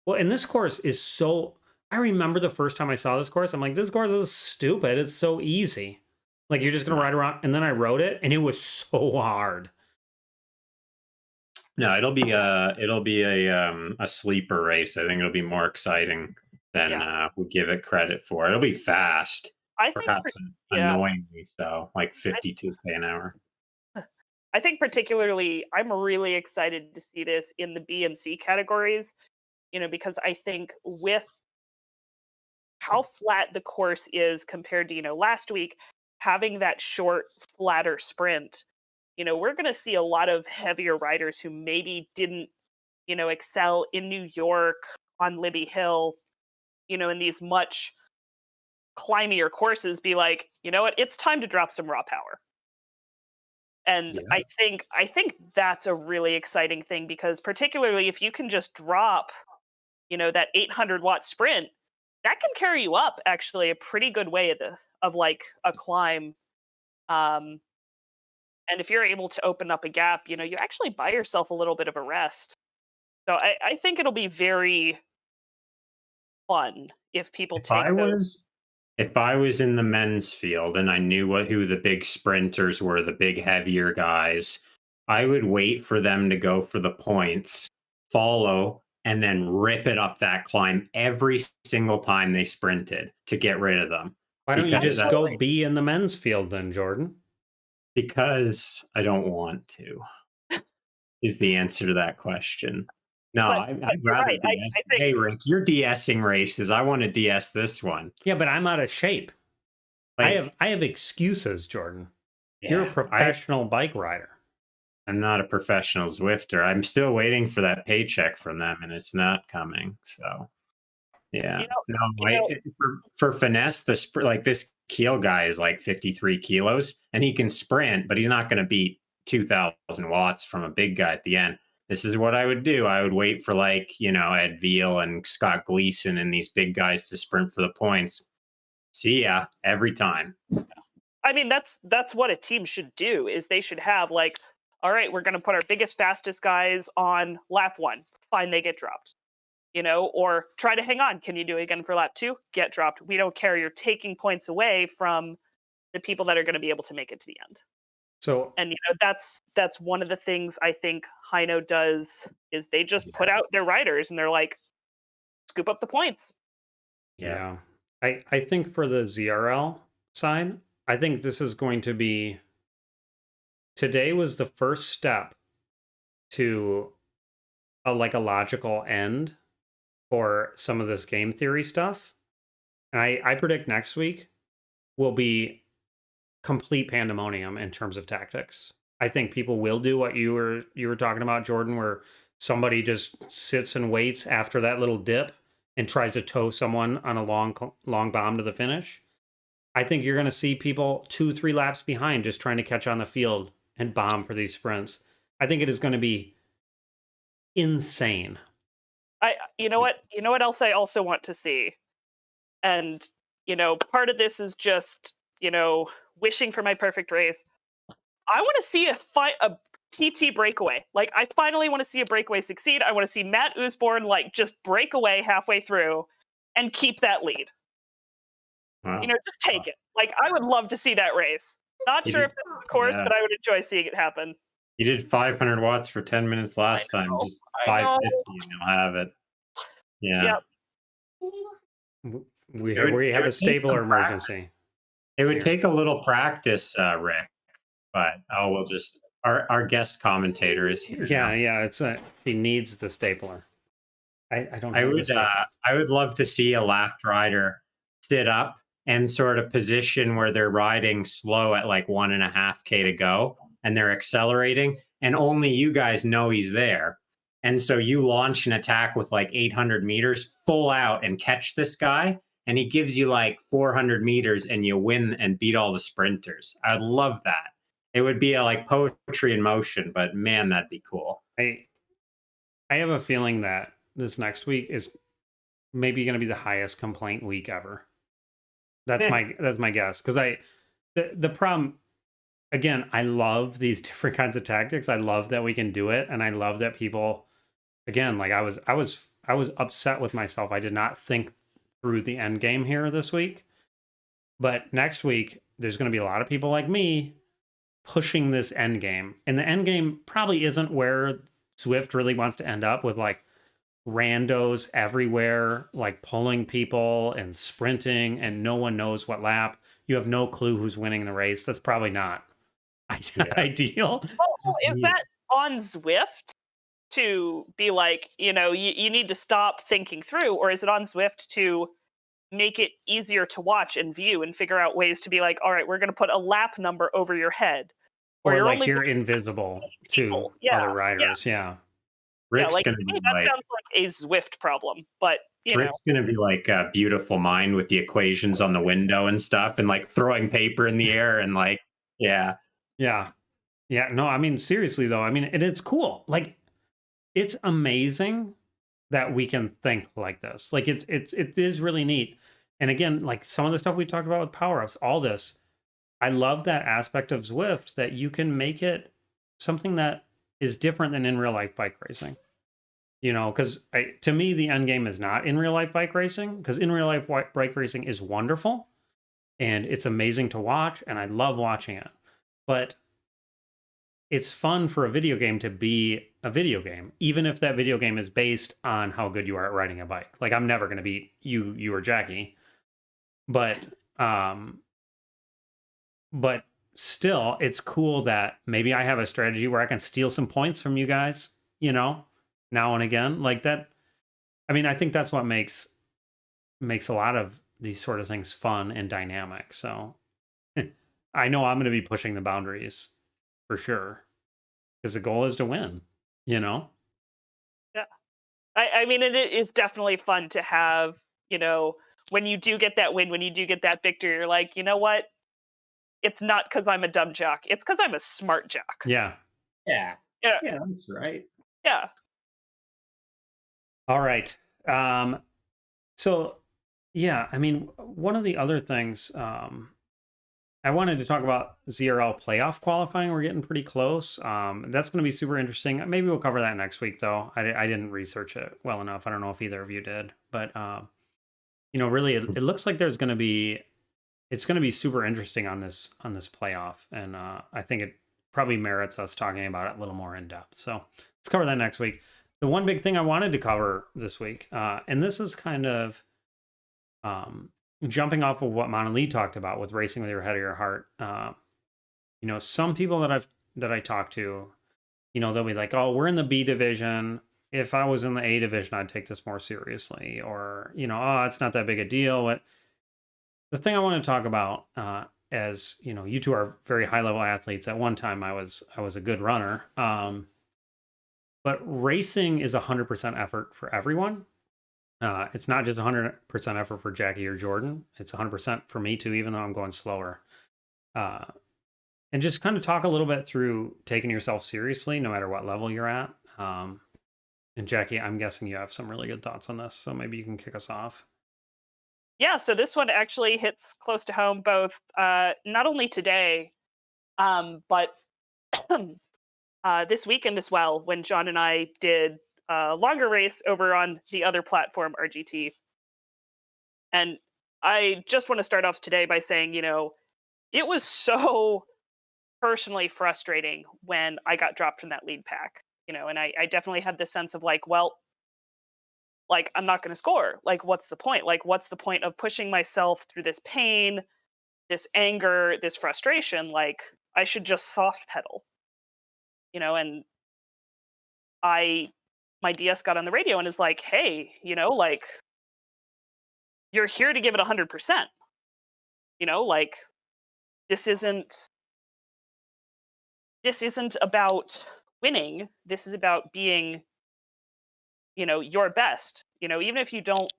well, and this course is so. I remember the first time I saw this course, I'm like, this course is stupid. It's so easy. Like you're just going to ride around, and then I rode it, and it was so hard. No, it'll be a sleeper race. I think it'll be more exciting than we give it credit for. It'll be fast. I think perhaps annoyingly so, like 52 an hour. I think particularly, I'm really excited to see this in the B and C categories, because I think with how flat the course is compared to, last week, having that short, flatter sprint, we're going to see a lot of heavier riders who maybe didn't, excel in New York on Libby Hill, in these much climbier courses be like, you know what, it's time to drop some raw power. And I think that's a really exciting thing, because particularly if you can just drop, that 800-watt sprint, that can carry you up actually a pretty good way of like a climb. And if you're able to open up a gap, you actually buy yourself a little bit of a rest. So I think it'll be very fun if people take those. If I was in the men's field and I knew who the big sprinters were, the big heavier guys, I would wait for them to go for the points, follow, and then rip it up that climb every single time they sprinted to get rid of them. Why don't you just go be in the men's field then, Jordan? Because I don't want to, is the answer to that question. No, I'd rather DS. Hey, Rick, you're DSing races. I want to DS this one. Yeah, but I'm out of shape. I have excuses, Jordan. Yeah, you're a professional bike rider. I'm not a professional Zwifter. I'm still waiting for that paycheck from them, and it's not coming. So, yeah. For finesse, like this Keel guy is like 53 kilos, and he can sprint, but he's not going to beat 2,000 watts from a big guy at the end. This is what I would do. I would wait for Ed Veal and Scott Gleason and these big guys to sprint for the points. See ya every time. I mean, that's what a team should do, is they should have like, all right, we're going to put our biggest, fastest guys on lap 1. Fine, they get dropped. Or try to hang on. Can you do it again for lap 2? Get dropped. We don't care. You're taking points away from the people that are going to be able to make it to the end. So, and that's one of the things I think Hino does, is they just put out their riders and they're like, scoop up the points. Yeah. I think for the ZRL side, I think this is going to be, today was the first step to a logical end for some of this game theory stuff. And I predict next week will be complete pandemonium in terms of tactics. I think people will do what you were talking about, Jordan, where somebody just sits and waits after that little dip and tries to tow someone on a long bomb to the finish. I think you're going to see people 2-3 laps behind just trying to catch on the field and bomb for these sprints. I think it is going to be insane. You know what else I also want to see, and part of this is just wishing for my perfect race. I want to see a TT breakaway. Like, I finally want to see a breakaway succeed. I want to see Matt Usborne just break away halfway through and keep that lead. Wow. Just take it. Like, I would love to see that race. Not sure if that's the course, but I would enjoy seeing it happen. You did 500 watts for 10 minutes last time. Just 550 and you'll have it. Yeah. Yep. We have a stapler emergency. It would take a little practice, Rick, but we'll just our guest commentator is here. Yeah. He needs the stapler. I don't. I would love to see a lapped rider sit up and sort of position where they're riding slow at like 1.5K to go, and they're accelerating, and only you guys know he's there. And so you launch an attack with like 800 meters full out and catch this guy, and he gives you like 400 meters and you win and beat all the sprinters. I'd love that. It would be like poetry in motion, but man, that'd be cool. I have a feeling that this next week is maybe going to be the highest complaint week ever. That's my guess. Because the problem, again, I love these different kinds of tactics. I love that we can do it, and I love that people, again, like I was upset with myself. I did not think through the end game here this week. But next week, there's going to be a lot of people like me pushing this end game. And the end game probably isn't where Zwift really wants to end up, with like randos everywhere, like pulling people and sprinting, and no one knows what lap. You have no clue who's winning the race. That's probably not ideal. Well, is that on Zwift to be like, you need to stop thinking through, or is it on Zwift to make it easier to watch and view and figure out ways to be like, all right, we're going to put a lap number over your head, or like you're invisible to other riders. Yeah. Rick's like, gonna be that sounds like a Zwift problem, but Rick's gonna be like a beautiful mind with the equations on the window and stuff, and like throwing paper in the air and like, yeah. No, I mean, seriously though, I mean, and it's cool. Like, it's amazing that we can think like this. Like, it is really neat. And again, like some of the stuff we talked about with power-ups, all this, I love that aspect of Zwift, that you can make it something that is different than in real life bike racing. Because to me, the end game is not in real life bike racing, because in real life bike racing is wonderful and it's amazing to watch, and I love watching it. But it's fun for a video game to be a video game, even if that video game is based on how good you are at riding a bike. Like, I'm never going to beat you or Jackie, but still, it's cool that maybe I have a strategy where I can steal some points from you guys, now and again, like that. I mean, I think that's what makes a lot of these sort of things fun and dynamic. So I know I'm going to be pushing the boundaries for sure, because the goal is to win, Yeah. I mean, it is definitely fun to have, when you do get that win, when you do get that victory, you're like, you know what? It's not because I'm a dumb jock. It's because I'm a smart jock. Yeah. Yeah, that's right. Yeah. All right. So, yeah, I mean, one of the other things I wanted to talk about ZRL playoff qualifying. We're getting pretty close. That's going to be super interesting. Maybe we'll cover that next week, though. I didn't research it well enough. I don't know if either of you did, but really, it looks like it's going to be super interesting on this playoff, and I think it probably merits us talking about it a little more in depth. So let's cover that next week. The one big thing I wanted to cover this week, and this is kind of jumping off of what Moana talked about with racing with your head or your heart. Some people that I talk to, they'll be like, "Oh, we're in the B division, if I was in the A division, I'd take this more seriously, or, oh, it's not that big a deal. What the thing I want to talk about, as you two are very high level athletes. At one time, I was a good runner, but racing is 100% effort for everyone. It's not just 100% effort for Jackie or Jordan. It's 100% for me too, even though I'm going slower. And just kind of talk a little bit through taking yourself seriously, no matter what level you're at. And Jackie, I'm guessing you have some really good thoughts on this, so maybe you can kick us off. Yeah, so this one actually hits close to home, both not only today, but this weekend as well, when John and I did a longer race over on the other platform, RGT. And I just want to start off today by saying, it was so personally frustrating when I got dropped from that lead pack, and I definitely had this sense of like, well, like, I'm not going to score. Like, what's the point? Like, what's the point of pushing myself through this pain, this anger, this frustration? Like, I should just soft pedal, and my DS got on the radio and is like, hey, like, you're here to give it 100%, like, this isn't about winning. This is about being, your best. Even if you don't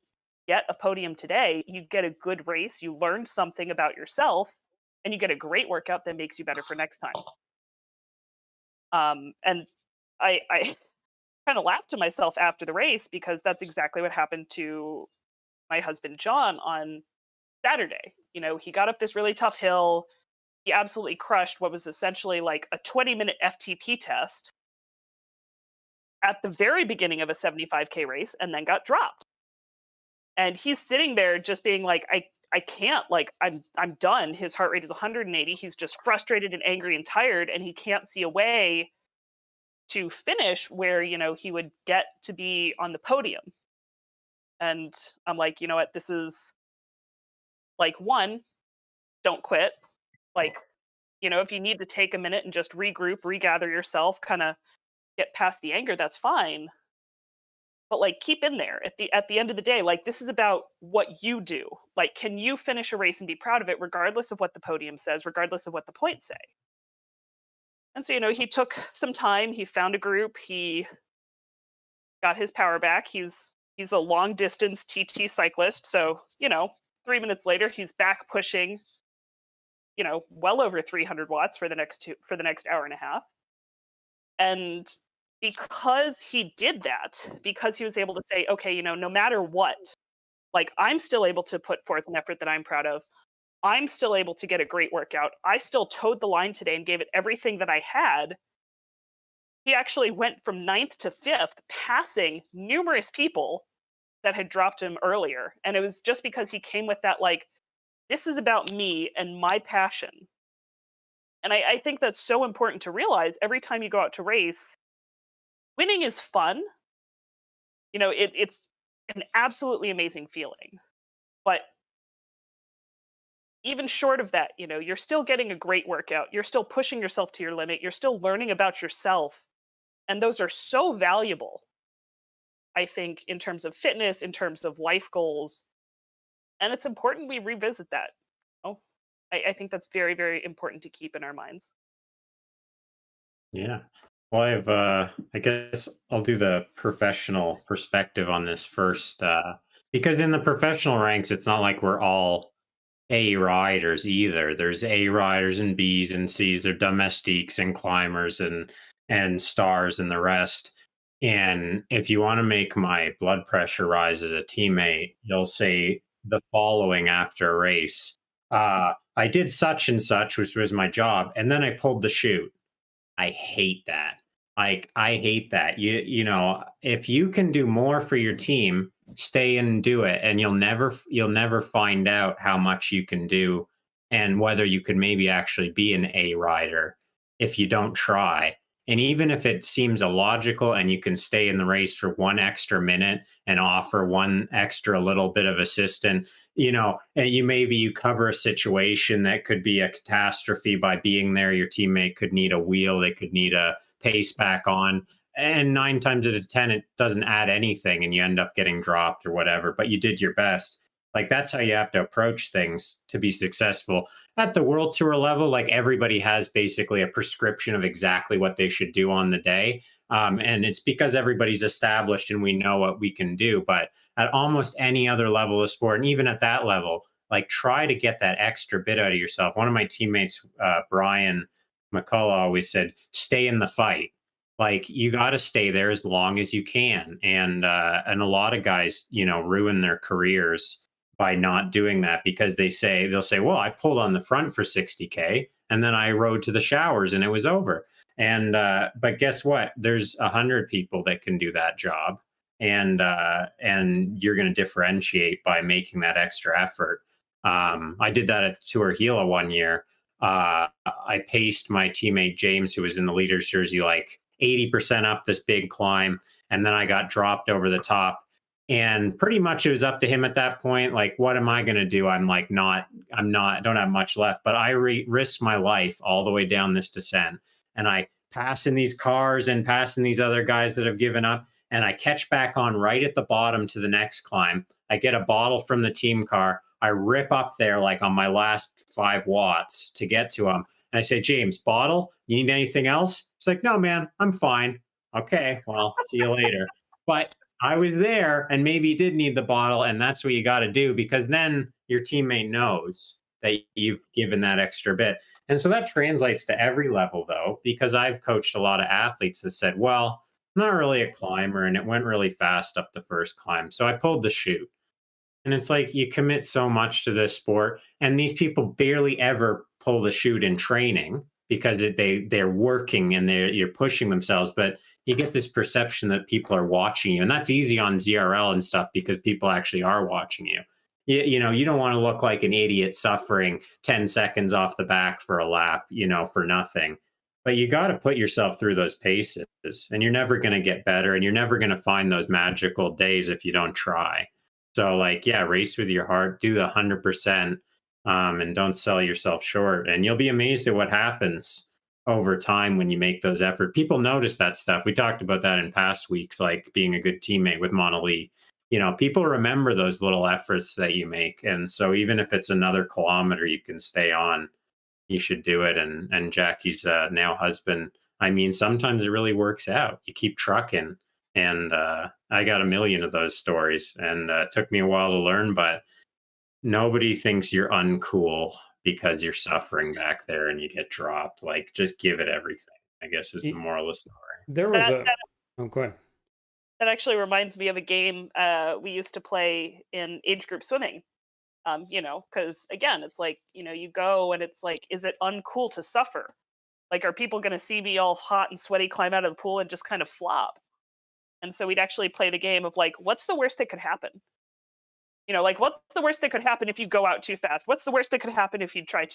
get a podium today, you get a good race, you learned something about yourself, and you get a great workout that makes you better for next time. And I kind of laughed to myself after the race, because that's exactly what happened to my husband John on Saturday. He got up this really tough hill. He absolutely crushed what was essentially like a 20-minute FTP test at the very beginning of a 75K race, and then got dropped. And he's sitting there just being like, I can't, like, I'm done. His heart rate is 180. He's just frustrated and angry and tired, and he can't see a way to finish where, he would get to be on the podium. And I'm like, you know what, this is like, one, don't quit. Like, if you need to take a minute and just regroup, regather yourself, kind of get past the anger, that's fine. But like, keep in there at the end of the day. Like, this is about what you do. Like, can you finish a race and be proud of it, regardless of what the podium says, regardless of what the points say? And so, he took some time. He found a group. He got his power back. He's a long distance TT cyclist. So, 3 minutes later, he's back pushing, well over 300 watts for the next hour and a half. And because he did that, because he was able to say, okay, no matter what, like, I'm still able to put forth an effort that I'm proud of. I'm still able to get a great workout. I still towed the line today and gave it everything that I had. He actually went from 9th to 5th, passing numerous people that had dropped him earlier. And it was just because he came with that, like, this is about me and my passion. And I think that's so important to realize every time you go out to race. Winning is fun. It's an absolutely amazing feeling. But even short of that, you're still getting a great workout. You're still pushing yourself to your limit. You're still learning about yourself. And those are so valuable, I think, in terms of fitness, in terms of life goals. And it's important we revisit that. I think that's very, very important to keep in our minds. Yeah. Well, I guess I'll do the professional perspective on this first, because in the professional ranks, it's not like we're all A riders either. There's A riders and Bs and Cs. They're domestiques and climbers and stars and the rest. And if you want to make my blood pressure rise as a teammate, you'll say the following after a race. I did such and such, which was my job, and then I pulled the chute. I hate that. Like, I hate that. If you can do more for your team, stay and do it, and you'll never find out how much you can do and whether you could maybe actually be an A rider if you don't try. And even if it seems illogical and you can stay in the race for 1 extra minute and offer 1 extra little bit of assistance, and you cover a situation that could be a catastrophe by being there. Your teammate could need a wheel, they could need a pace back on. and 9 times out of 10 it doesn't add anything and you end up getting dropped or whatever, but you did your best. Like that's how you have to approach things to be successful at the world tour level. Like everybody has basically a prescription of exactly what they should do on the day, and it's because everybody's established and we know what we can do. But at almost any other level of sport, and even at that level, like try to get that extra bit out of yourself. One of my teammates, Brian McCullough, always said, stay in the fight. Like you got to stay there as long as you can. And a lot of guys, ruin their careers by not doing that, because they'll say, well, I pulled on the front for 60K and then I rode to the showers and it was over. And but guess what? There's 100 people that can do that job, and you're going to differentiate by making that extra effort. I did that at the Tour Gila one year. I paced my teammate James, who was in the leader's jersey, like 80% up this big climb, and then I got dropped over the top. And pretty much it was up to him at that point. Like, what am I going to do? I don't have much left, but I risked my life all the way down this descent. And I pass in these cars and pass in these other guys that have given up. And I catch back on right at the bottom to the next climb. I get a bottle from the team car. I rip up there like on my last 5 watts to get to him. And I say, James, bottle, you need anything else? He's like, no, man, I'm fine. Okay, well, see you later. But I was there, and maybe you did need the bottle, and that's what you got to do, because then your teammate knows that you've given that extra bit. And so that translates to every level, though, because I've coached a lot of athletes that said, well, I'm not really a climber, and it went really fast up the first climb, so I pulled the chute. And it's like you commit so much to this sport, and these people barely ever pull the chute in training because they're working and you're pushing themselves. But you get this perception that people are watching you, and that's easy on ZRL and stuff because people actually are watching you. You don't want to look like an idiot suffering 10 seconds off the back for a lap, for nothing. But you got to put yourself through those paces, and you're never going to get better, and you're never going to find those magical days if you don't try. So race with your heart, do the 100%, and don't sell yourself short. And you'll be amazed at what happens over time when you make those efforts. People notice that stuff. We talked about that in past weeks, like being a good teammate with Moana Lee. People remember those little efforts that you make. And so even if it's another kilometer you can stay on, you should do it. And Jacquie's now husband, I mean, sometimes it really works out. You keep trucking. And I got a million of those stories, and it took me a while to learn, but nobody thinks you're uncool because you're suffering back there and you get dropped. Like, just give it everything, I guess, is the moral of the story. There was oh, go ahead. That actually reminds me of a game we used to play in age group swimming. Because again, it's like, you go and it's like, is it uncool to suffer? Like, are people going to see me all hot and sweaty climb out of the pool and just kind of flop? And so we'd actually play the game of like, what's the worst that could happen? What's the worst that could happen if you go out too fast? What's the worst that could happen if you try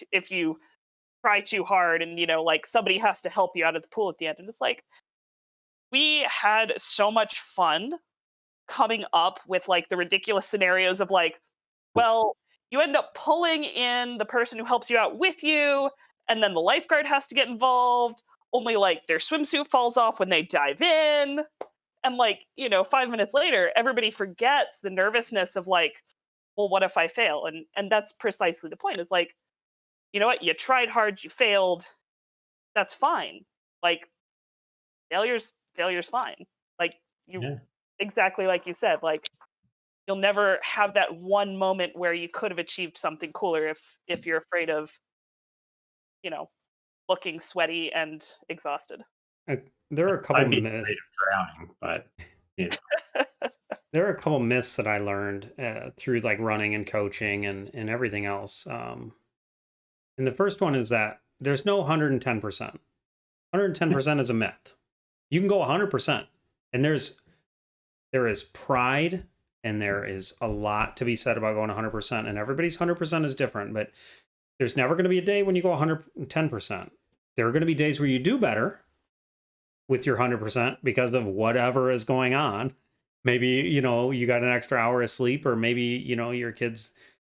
too hard and, somebody has to help you out of the pool at the end? And it's like, we had so much fun coming up with like the ridiculous scenarios of like, well, you end up pulling in the person who helps you out with you, and then the lifeguard has to get involved, only like their swimsuit falls off when they dive in. And 5 minutes later, everybody forgets the nervousness of like, well, what if I fail? And that's precisely the point, is like, you know what? You tried hard, you failed. That's fine. Like, failure's fine. Like, exactly like you said, like, you'll never have that one moment where you could have achieved something cooler if you're afraid of, looking sweaty and exhausted. There are a couple I'd be myths. afraid of drowning, but There are a couple myths that I learned through like running and coaching and everything else. And the first one is that there's no 110%. 110% is a myth. You can go 100%, and there is pride, and there is a lot to be said about going 100%. And everybody's 100% is different, but there's never going to be a day when you go 110%. There are going to be days where you do better with your 100% because of whatever is going on. Maybe, you got an extra hour of sleep, or maybe, your kids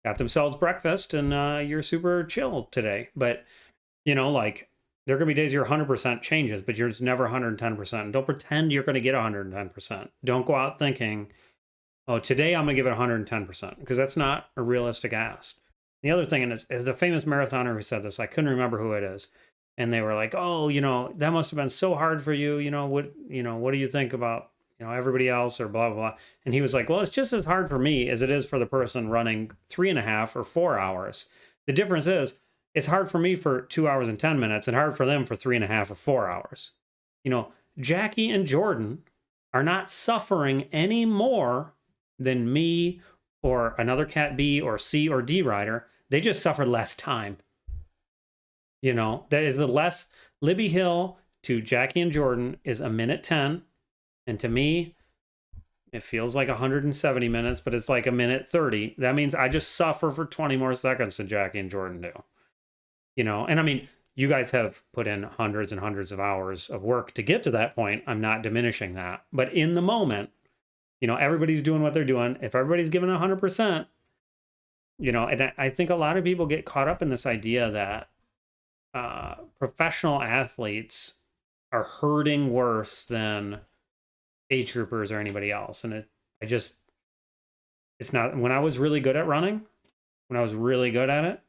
got themselves breakfast and you're super chill today. But, There are going to be days your 100% changes, but yours never 110%. And don't pretend you're going to get 110%. Don't go out thinking, oh, today I'm going to give it 110%, because that's not a realistic ask. The other thing, and it's a famous marathoner who said this, I couldn't remember who it is. And they were like, oh, that must have been so hard for you. What do you think about, everybody else, or blah, blah, blah. And he was like, well, it's just as hard for me as it is for the person running 3.5 or 4 hours. The difference is it's hard for me for 2 hours and 10 minutes and hard for them for 3.5 or 4 hours. Jackie and Jordan are not suffering any more than me or another Cat B or C or D rider. They just suffered less time. That is the less. Libby Hill to Jackie and Jordan is 1:10. And to me, it feels like 170 minutes, but it's like 1:30. That means I just suffer for 20 more seconds than Jackie and Jordan do. And I mean, you guys have put in hundreds and hundreds of hours of work to get to that point. I'm not diminishing that. But in the moment, everybody's doing what they're doing. If everybody's giving 100%, and I think a lot of people get caught up in this idea that professional athletes are hurting worse than age groupers or anybody else. And it's not. When I was really good at running, when I was really good at it,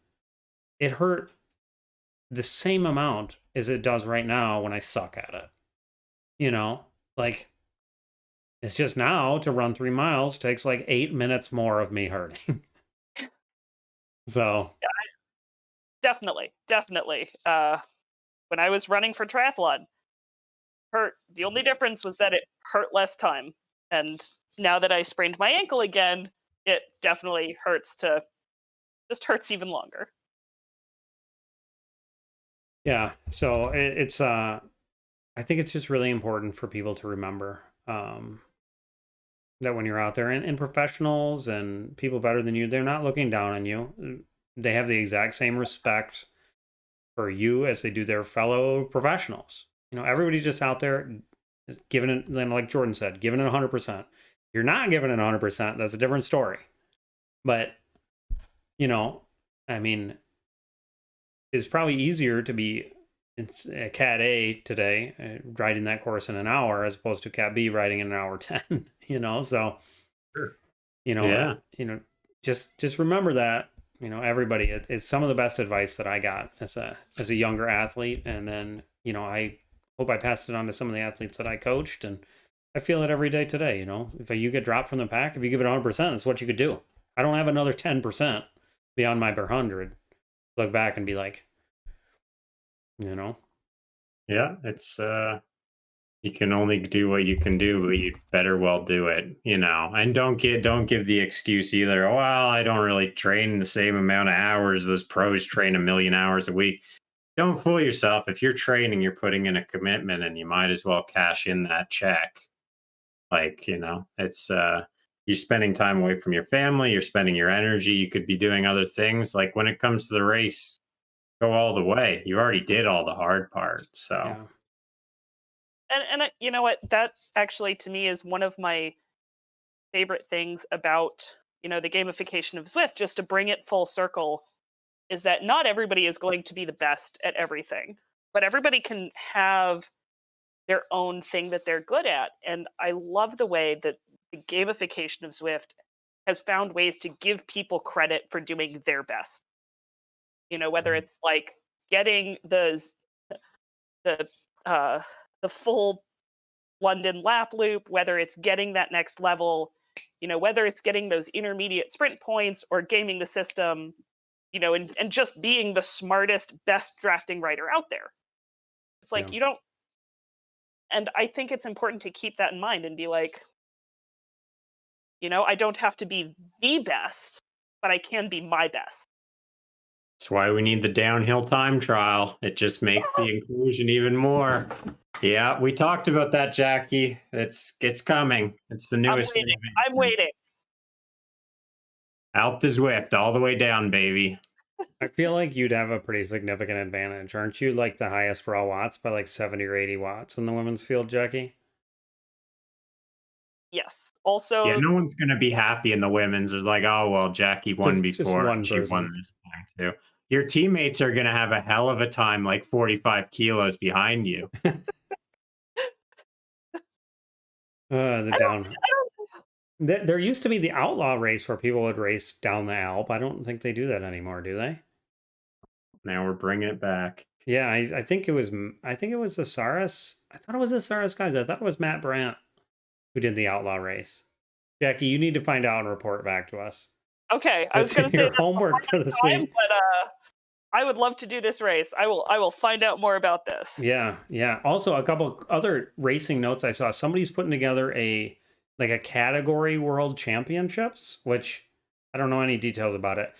it hurt the same amount as it does right now when I suck at it. Like, it's just now to run 3 miles takes like 8 minutes more of me hurting. So yeah, definitely. When I was running for triathlon, hurt. The only difference was that it hurt less time. And now that I sprained my ankle again, it definitely hurts even longer. Yeah. So it's I think it's just really important for people to remember that when you're out there, and professionals and people better than you, they're not looking down on you. They have the exact same respect for you as they do their fellow professionals. Everybody's just out there giving it, like Jordan said, giving it 100%. You're not giving it 100%. That's a different story. But, I mean, it's probably easier to be a Cat A today, riding that course in an hour, as opposed to Cat B riding in an hour 10, so, Sure. Yeah. Just remember that, everybody, it's some of the best advice that I got as a younger athlete. And then, I hope I passed it on to some of the athletes that I coached, and I feel it every day today. If you get dropped from the pack, if you give it 100%, that's what you could do. I don't have another 10% beyond my per 100. Look back and be like, Yeah, it's you can only do what you can do, but you better well do it, and don't give the excuse either, well, I don't really train the same amount of hours those pros train 1,000,000 hours a week. Don't fool yourself. If you're training, you're putting in a commitment, and you might as well cash in that check. Like, it's you're spending time away from your family, you're spending your energy, you could be doing other things. Like, when it comes to the race, go all the way. You already did all the hard part. So yeah. And you know what? That actually, to me, is one of my favorite things about, the gamification of Zwift, just to bring it full circle, is that not everybody is going to be the best at everything, but everybody can have their own thing that they're good at. And I love the way that the gamification of Zwift has found ways to give people credit for doing their best. Whether it's like getting the full London lap loop, whether it's getting that next level, whether it's getting those intermediate sprint points, or gaming the system, and just being the smartest, best drafting rider out there. It's like, Yeah. And I think it's important to keep that in mind and be like, I don't have to be the best, but I can be my best. that's why we need the downhill time trial. It just makes the inclusion even more. Yeah, we talked about that, Jackie. It's coming. It's the newest thing. I'm waiting. Out to Zwift, all the way down, baby. I feel like you'd have a pretty significant advantage. Aren't you like the highest raw watts by like 70 or 80 watts in the women's field, Jackie? Yes. Also, Yeah, no one's going to be happy in the women's. It's like, oh, well, Jackie won Just before. one She person. won this time, too. your teammates are going to have a hell of a time like 45 kilos behind you. The I down. don't There used to be the outlaw race where people would race down the Alp. I don't think they do that anymore, do they? Now we're bringing it back. Yeah, I think it was the Saris. I thought it was the Saris guys. I thought it was Matt Brandt who did the outlaw race. Jackie, you need to find out and report back to us. Okay, I was That's going to say your that homework for this time, week. but I would love to do this race. I will find out more about this. Yeah, yeah. Also, a couple other racing notes I saw. Somebody's putting together a category world championships, which I don't know any details about it.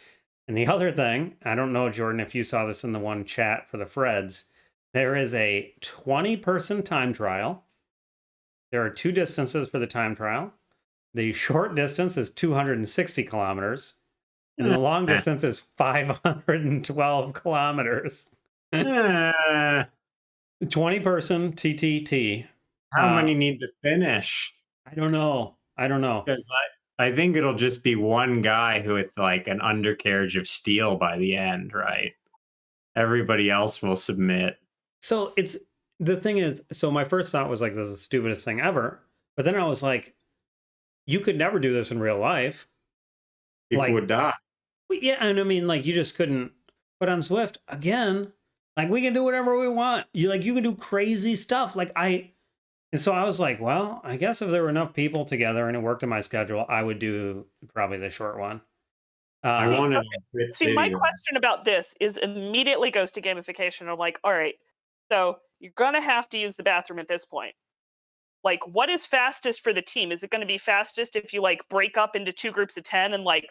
And the other thing, I don't know, Jordan, if you saw this in the one chat for the Freds, there is a 20-person time trial. There are 2 distances for the time trial. The short distance is 260 kilometers, and the long distance is 512 kilometers. 20-person TTT. How many need to finish? I don't know. Because I think it'll just be one guy who with like an undercarriage of steel by the end, right? Everybody else will submit. So the thing is, so my first thought was like, this is the stupidest thing ever. But then I was like, you could never do this in real life. People would die. Yeah, and I mean, like, you just couldn't. But on Zwift, again, like, we can do whatever we want. You can do crazy stuff. And so I was like, well, I guess if there were enough people together and it worked in my schedule, I would do probably the short one. I wanted to see, my question about this is immediately goes to gamification. I'm like, all right, so you're going to have to use the bathroom at this point. Like, what is fastest for the team? Is it going to be fastest if you like break up into 2 groups of 10 and like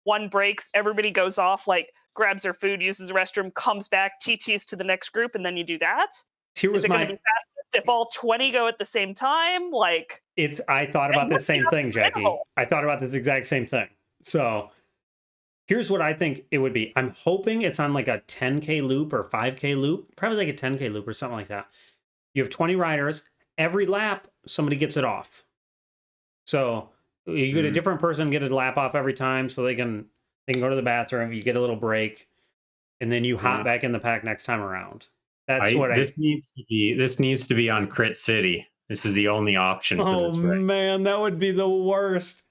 one breaks, everybody goes off, like grabs their food, uses the restroom, comes back, TTs to the next group, and then you do that? Is it going to be fastest if all 20 go at the same time? Like, I thought about the same thing, Jackie. I thought about this exact same thing. So here's what I think it would be. I'm hoping it's on like a 10K loop or 5K loop, probably like a 10K loop or something like that. You have 20 riders. Every lap, somebody gets it off. So you get a different person, get a lap off every time, so they can go to the bathroom. You get a little break, and then you hop back in the pack next time around. This needs to be on Crit City. This is the only option for this race. Oh man, that would be the worst.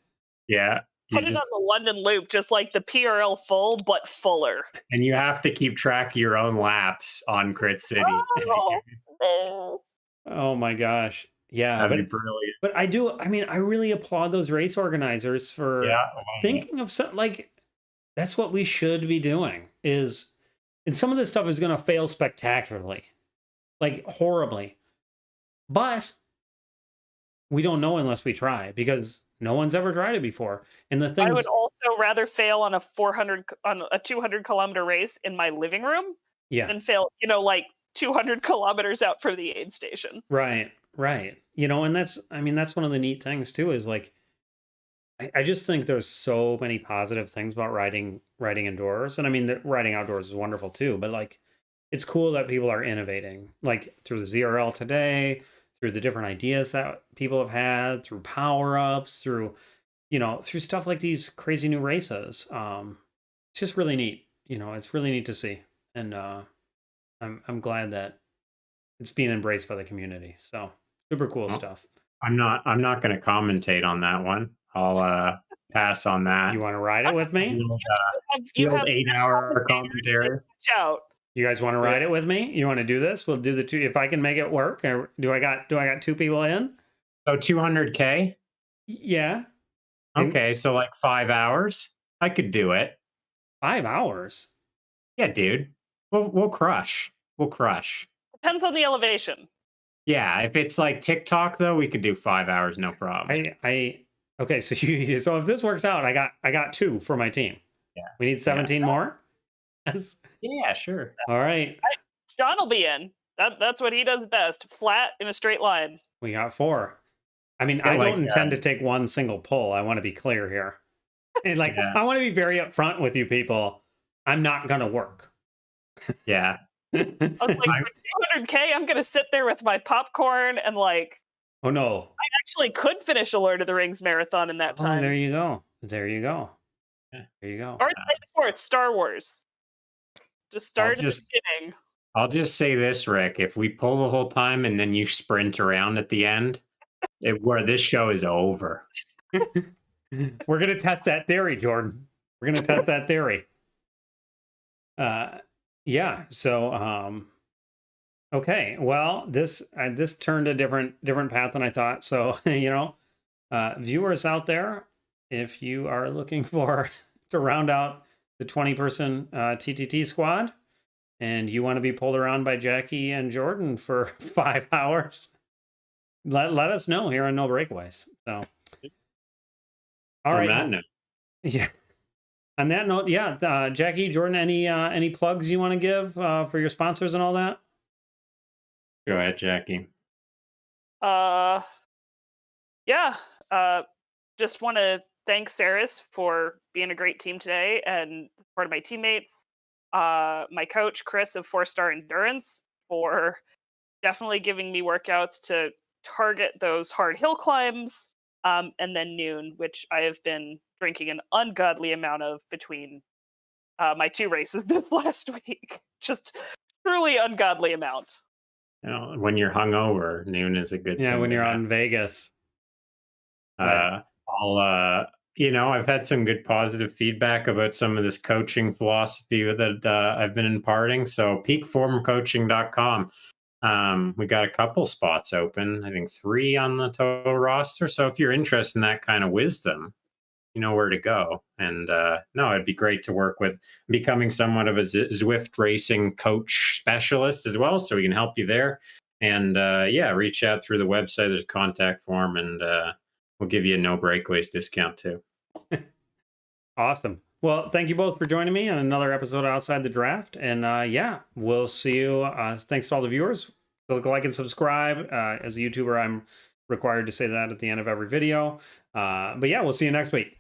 Yeah. Put it on the London Loop, just like the PRL full, but fuller. And you have to keep track of your own laps on Crit City. Oh my gosh. Yeah. That'd be brilliant. But I really applaud those race organizers for thinking of something like that's what we should be doing and some of this stuff is going to fail spectacularly, like horribly. But we don't know unless we try because no one's ever tried it before. And the thing I would also rather fail on a 200-kilometer race in my living room than fail, like 200 kilometers out from the aid station. Right. And that's one of the neat things too, is like, I just think there's so many positive things about riding indoors. And I mean, riding outdoors is wonderful too, but like, it's cool that people are innovating, like through the ZRL today, through the different ideas that people have had, through power-ups, through stuff like these crazy new races. It's just really neat. It's really neat to see. And I'm glad that it's being embraced by the community. So super cool stuff. I'm not going to commentate on that one. I'll pass on that. You want to ride it with me? You have 8-hour commentary. Out. You guys want to ride it with me? You want to do this? We'll do the 2 if I can make it work. Or do I got 2 people in? So 200K? Yeah. Okay, so like 5 hours. I could do it. 5 hours? Yeah, dude. We'll crush. We'll crush. Depends on the elevation. Yeah, if it's like TikTok though, we could do 5 hours, no problem. Okay, so so if this works out, I got 2 for my team. Yeah. We need 17 more? Yeah, sure. All right. John will be in. That's what he does best. Flat in a straight line. We got 4. I mean, I don't intend to take one single pull. I want to be clear here. And I want to be very upfront with you people. I'm not going to work. Yeah. I was like, for 200K, I'm going to sit there with my popcorn and like... Oh, no. I actually could finish a Lord of the Rings marathon in that time. There you go. Or the night before, it's Star Wars. Just start at the beginning. I'll just say this, Rick. If we pull the whole time and then you sprint around at the end, where this show is over. We're gonna test that theory, Jordan. We're gonna test that theory. Yeah. So, okay. Well, this turned a different path than I thought. So, viewers out there, if you are looking for to round out the 20-person TTT squad, and you want to be pulled around by Jackie and Jordan for 5 hours, let us know here on No Breakaways. So, all right. On that note. Yeah. On that note, yeah, Jackie, Jordan, any plugs you want to give for your sponsors and all that? Go ahead, Jackie. Yeah. Just want to thank Saris for being a great team today and part of my teammates. My coach, Chris of 4-Star Endurance, for definitely giving me workouts to target those hard hill climbs. And then Noon, which I have been drinking an ungodly amount of between my 2 races this last week. Just truly ungodly amount. When you're hungover, Noon is a good thing. Yeah, when you're out in Vegas. I've had some good positive feedback about some of this coaching philosophy that I've been imparting. So peakformcoaching.com. We got a couple spots open, I think 3 on the total roster. So if you're interested in that kind of wisdom, you know where to go. And it'd be great to work with becoming somewhat of a Zwift racing coach specialist as well. So we can help you there. And reach out through the website. There's a contact form, and we'll give you a No Breakaways discount too. Awesome. Well, thank you both for joining me on another episode of Outside the Draft. And we'll see you. Thanks to all the viewers. Click like and subscribe. As a YouTuber, I'm required to say that at the end of every video. But yeah, we'll see you next week.